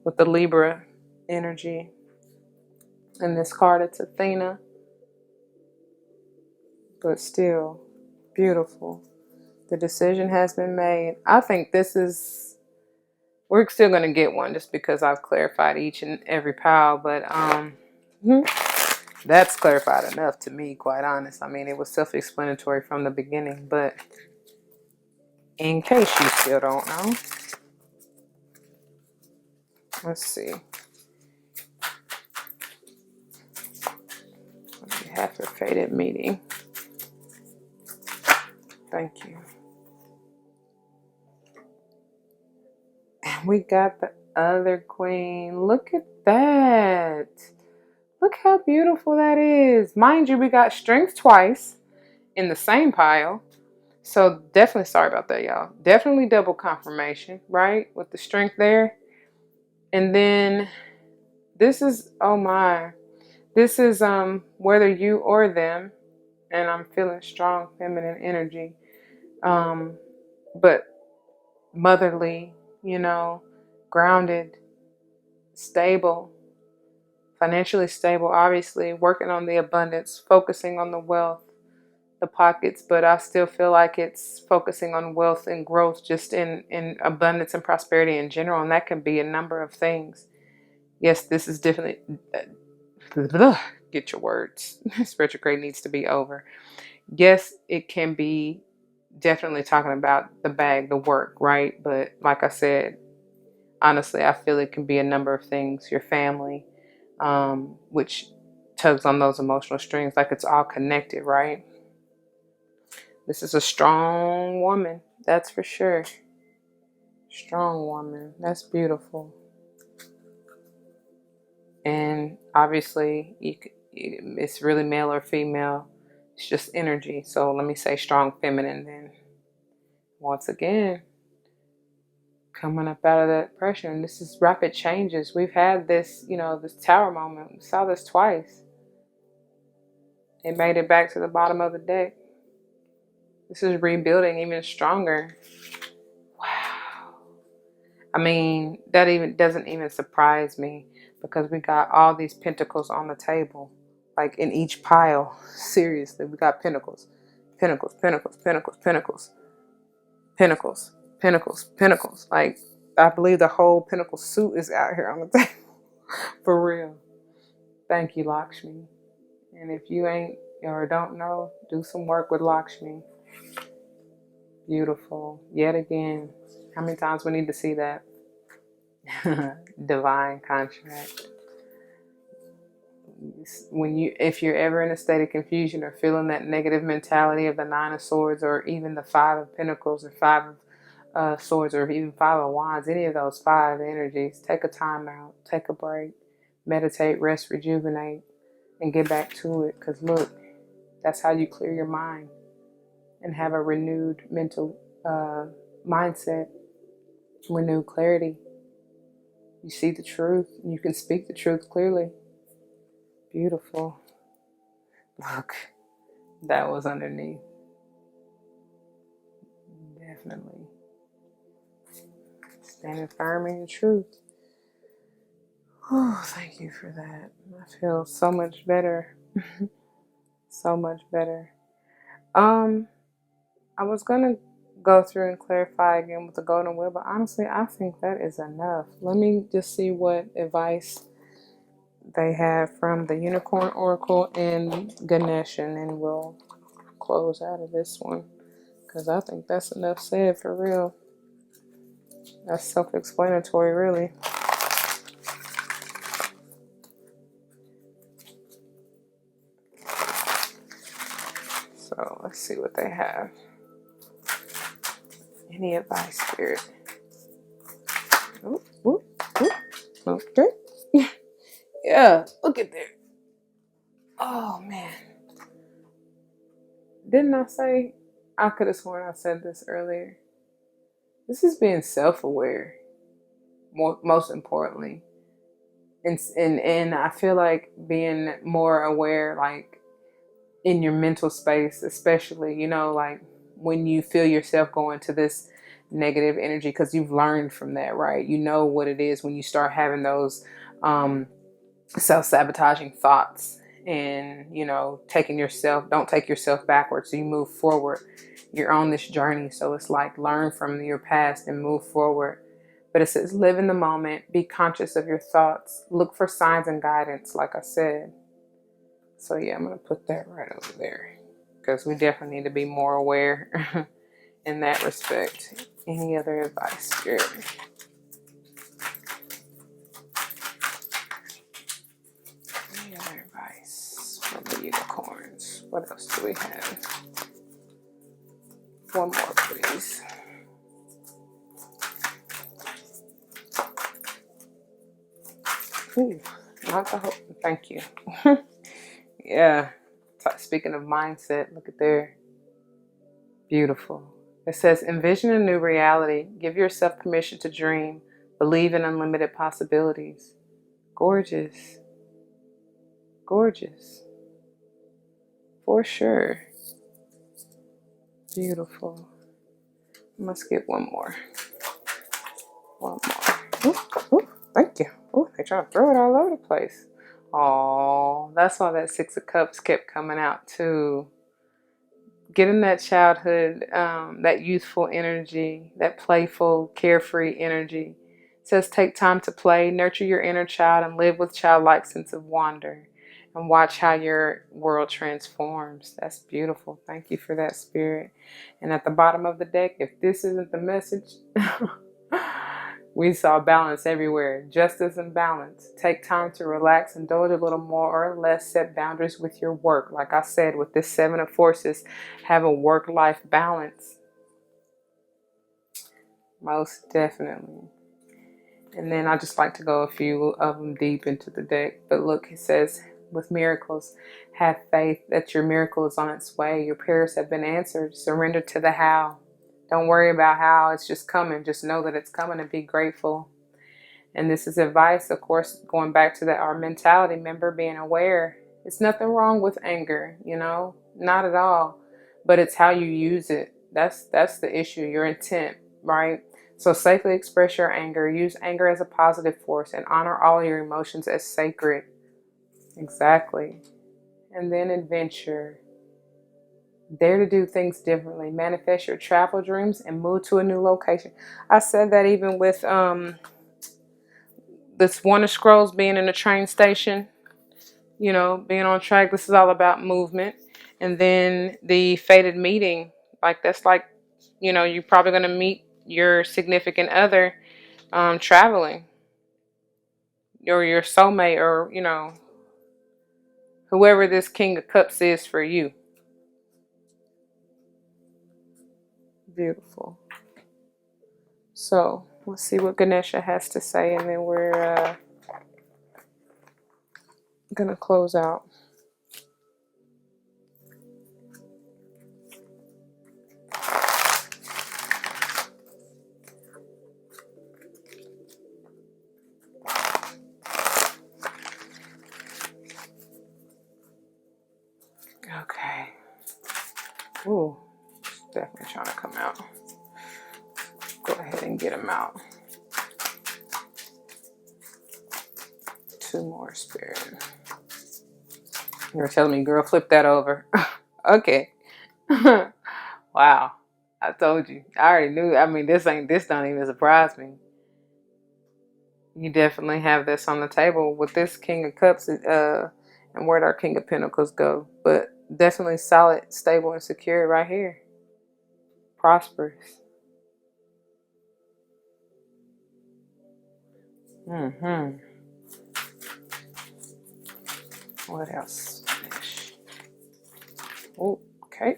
with the Libra energy. And this card, it's Athena. But still, beautiful. The decision has been made. I think we're still going to get one just because I've clarified each and every pile. But that's clarified enough to me, quite honest. I mean, it was self-explanatory from the beginning. But in case you still don't know, let's see. We have a fated meeting. Thank you. And we got the other queen. Look at that. Look how beautiful that is. Mind you, we got strength twice in the same pile. So definitely sorry about that, y'all. Definitely double confirmation, right? With the strength there. And then this is, oh my. This is whether you or them. And I'm feeling strong feminine energy. But motherly, grounded, stable, financially stable, obviously, working on the abundance, focusing on the wealth, the pockets, but I still feel like it's focusing on wealth and growth just in abundance and prosperity in general, and that can be a number of things. Yes, this is definitely, get your words, this retrograde needs to be over. Yes, it can be definitely talking about the bag, the work, right? But like I said, honestly, I feel it can be a number of things. Your family, which tugs on those emotional strings, like it's all connected, right? This is a strong woman, that's for sure. Strong woman, that's beautiful. And obviously, it's really male or female. It's just energy. So let me say strong feminine then. Once again, coming up out of that pressure. And this is rapid changes. We've had this, this tower moment. We saw this twice. It made it back to the bottom of the deck. This is rebuilding even stronger. Wow. I mean, that even doesn't even surprise me because we got all these pentacles on the table, like in each pile. Seriously, we got pentacles, pentacles, pentacles, pentacles, pentacles, pentacles, pentacles, pentacles. Like, I believe the whole pentacle suit is out here on the table. For real. Thank you, Lakshmi. And if you ain't or don't know, do some work with Lakshmi. Beautiful. Yet again. How many times we need to see that? Divine contract. If you're ever in a state of confusion or feeling that negative mentality of the Nine of Swords or even the Five of Pentacles or Five Swords, or even Five of Wands, any of those five energies, take a time out, take a break, meditate, rest, rejuvenate, and get back to it. Because look, that's how you clear your mind and have a renewed mental mindset, renewed clarity. You see the truth, and you can speak the truth clearly. Beautiful. Look, that was underneath. Definitely. Standing firm in your truth. Oh, thank you for that. I feel so much better. So much better. I was gonna go through and clarify again with the golden wheel, but honestly, I think that is enough. Let me just see what advice they have from the Unicorn Oracle and Ganesh, and then we'll close out of this one, because I think that's enough said for real. That's self-explanatory, really. So let's see what they have. Any advice, Spirit? Ooh, ooh, ooh. Okay. Yeah, look at there. Oh, man. Didn't I say? I could have sworn I said this earlier. This is being self-aware, most importantly. And I feel like being more aware, like in your mental space, especially, like when you feel yourself going to this negative energy, because you've learned from that, right? You know what it is when you start having those self-sabotaging thoughts, and don't take yourself backwards. So you move forward. You're on this journey, so it's like learn from your past and move forward. But it says live in the moment, be conscious of your thoughts, look for signs and guidance, like I said. So yeah, I'm going to put that right over there, because we definitely need to be more aware in that respect. Any other advice, Spirit? Any other advice from the unicorns? What else do we have? One more, please. Ooh, not the whole. Thank you. Yeah. Speaking of mindset, look at there. Beautiful. It says, envision a new reality. Give yourself permission to dream. Believe in unlimited possibilities. Gorgeous. Gorgeous. For sure. Beautiful. Let's get one more. One more. Ooh, ooh, thank you. Ooh, they're trying to throw it all over the place. Oh, that's why that Six of Cups kept coming out too. Getting that childhood, that youthful energy, that playful, carefree energy. It says take time to play, nurture your inner child, and live with childlike sense of wonder. And watch how your world transforms. That's beautiful. Thank you for that, Spirit. And at the bottom of the deck, if this isn't the message, we saw balance everywhere. Justice and balance. Take time to relax, indulge a little more or less, set boundaries with your work. Like I said, with this Seven of Forces, have a work-life balance. Most definitely. And then I just like to go a few of them deep into the deck. But look, it says, with miracles, have faith that your miracle is on its way. Your prayers have been answered. Surrender to the how. Don't worry about how, it's just coming. Just know that it's coming and be grateful. And this is advice, of course, going back to our mentality, remember, being aware. It's nothing wrong with anger, not at all. But it's how you use it. That's the issue, your intent, right? So safely express your anger. Use anger as a positive force and honor all your emotions as sacred. Exactly. And then adventure. Dare to do things differently. Manifest your travel dreams and move to a new location. I said that even with this One of Scrolls being in the train station, being on track. This is all about movement. And then the fated meeting, that's like, you're probably going to meet your significant other traveling, or your soulmate, or, whoever this King of Cups is for you. Beautiful. So let's see what Ganesha has to say, and then we're gonna close out. Okay. Ooh, definitely trying to come out. Go ahead and get him out. 2 more, Spirit. You were telling me, girl, flip that over. Okay. Wow. I told you. I already knew. I mean, this don't even surprise me. You definitely have this on the table with this King of Cups, and where'd our King of Pentacles go? But definitely solid, stable, and secure right here. Prosperous. Mm-hmm. What else? Oh, okay.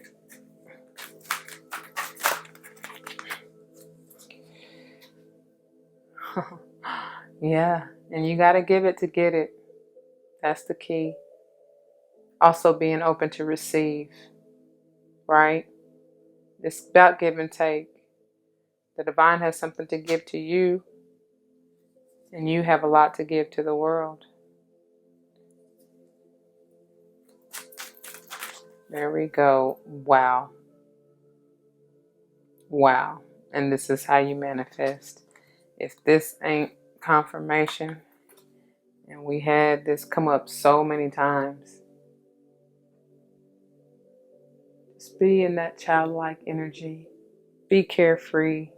Yeah, and you got to give it to get it. That's the key. Also being open to receive, right? It's about give and take. The divine has something to give to you, and you have a lot to give to the world. There we go. Wow. Wow. And this is how you manifest. If this ain't confirmation, and we had this come up so many times, just be in that childlike energy. Be carefree.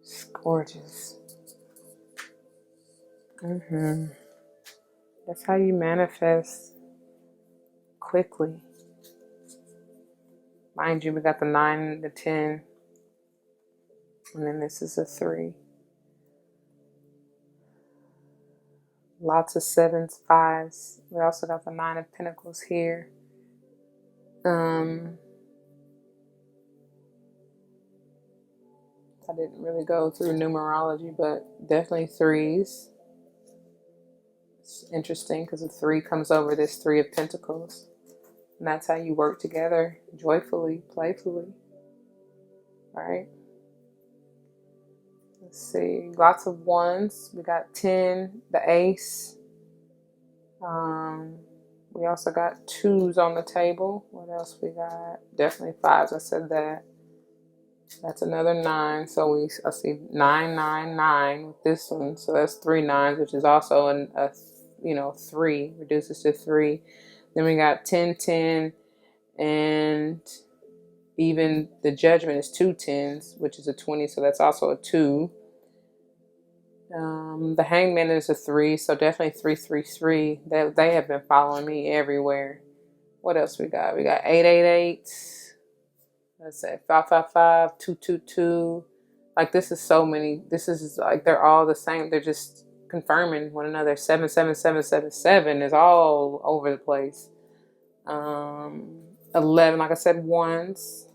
It's gorgeous. That's how you manifest quickly. Mind you, we got the 9, the 10, and then this is a 3. Lots of 7s, 5s. We also got the 9 of Pentacles here. I didn't really go through numerology, but definitely 3s. It's interesting because the 3 comes over this 3 of Pentacles. And that's how you work together joyfully, playfully. All right. Let's see. Lots of 1s. We got 10, the ace. We also got 2s on the table. What else we got? Definitely 5s. I said that. That's another 9. So I see 9, 9, 9 with this one. So that's 3 9s, which is also a 3, reduces to 3. Then we got 10, 10, and even the Judgment is 2 10s, which is a 20. So that's also a 2. The Hangman is a 3, so definitely 3, 3, 3. They have been following me everywhere. What else we got? We got 8, 8, 8. Let's say 5, 5, 5, 2, 2, 2. Like this is so many. This is like they're all the same. They're just confirming one another. 7, 7, 7, 7, 7 is all over the place. 11, like I said, 1s.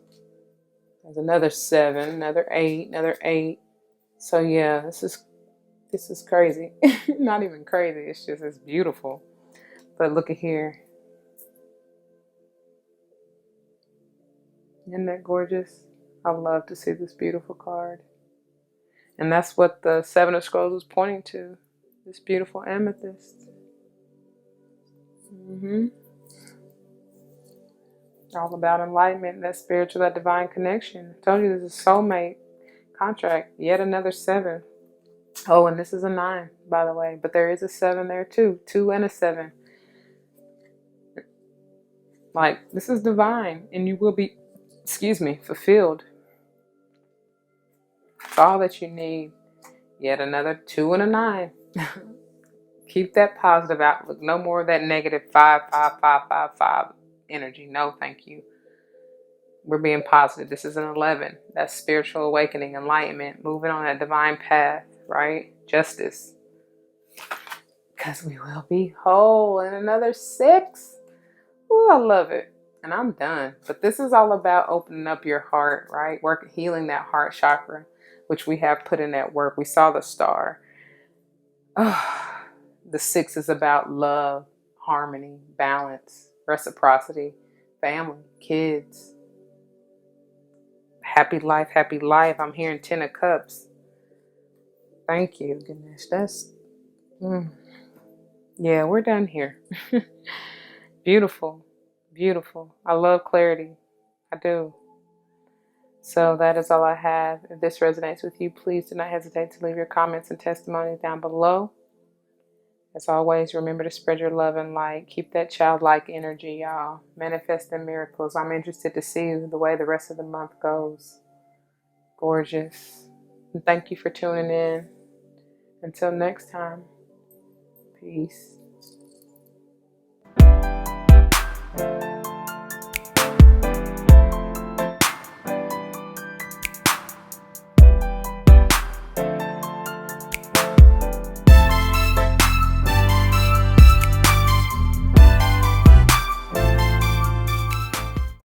There's another 7, another 8, another 8. So yeah, this is crazy. Not even crazy. It's beautiful. But look at here. Isn't that gorgeous? I love to see this beautiful card. And that's what the 7 of Scrolls was pointing to. This beautiful amethyst. All about enlightenment, that spiritual, that divine connection. I told you this is a soulmate contract. Yet another 7. Oh, and this is a 9, by the way. But there is a 7 there too. 2 and a 7. Like, this is divine. And you will be, fulfilled. It's all that you need. Yet another 2 and a 9. Keep that positive outlook. No more of that negative 5, 5, 5, 5, 5 energy. No, thank you. We're being positive. This is an 11. That's spiritual awakening, enlightenment, moving on that divine path, right? Justice. Because we will be whole. And another 6. Ooh, I love it. And I'm done. But this is all about opening up your heart, right? Healing that heart chakra. which we have put in that work. We saw the star. The 6 is about love, harmony, balance, reciprocity, family, kids. Happy life, happy life. I'm hearing 10 of Cups. Thank you, Ganesh. Yeah, we're done here. Beautiful, beautiful. I love clarity. I do. So that is all I have. If this resonates with you, please do not hesitate to leave your comments and testimonies down below. As always, remember to spread your love and light. Keep that childlike energy, y'all. Manifesting miracles. I'm interested to see the way the rest of the month goes. Gorgeous. And thank you for tuning in. Until next time, peace.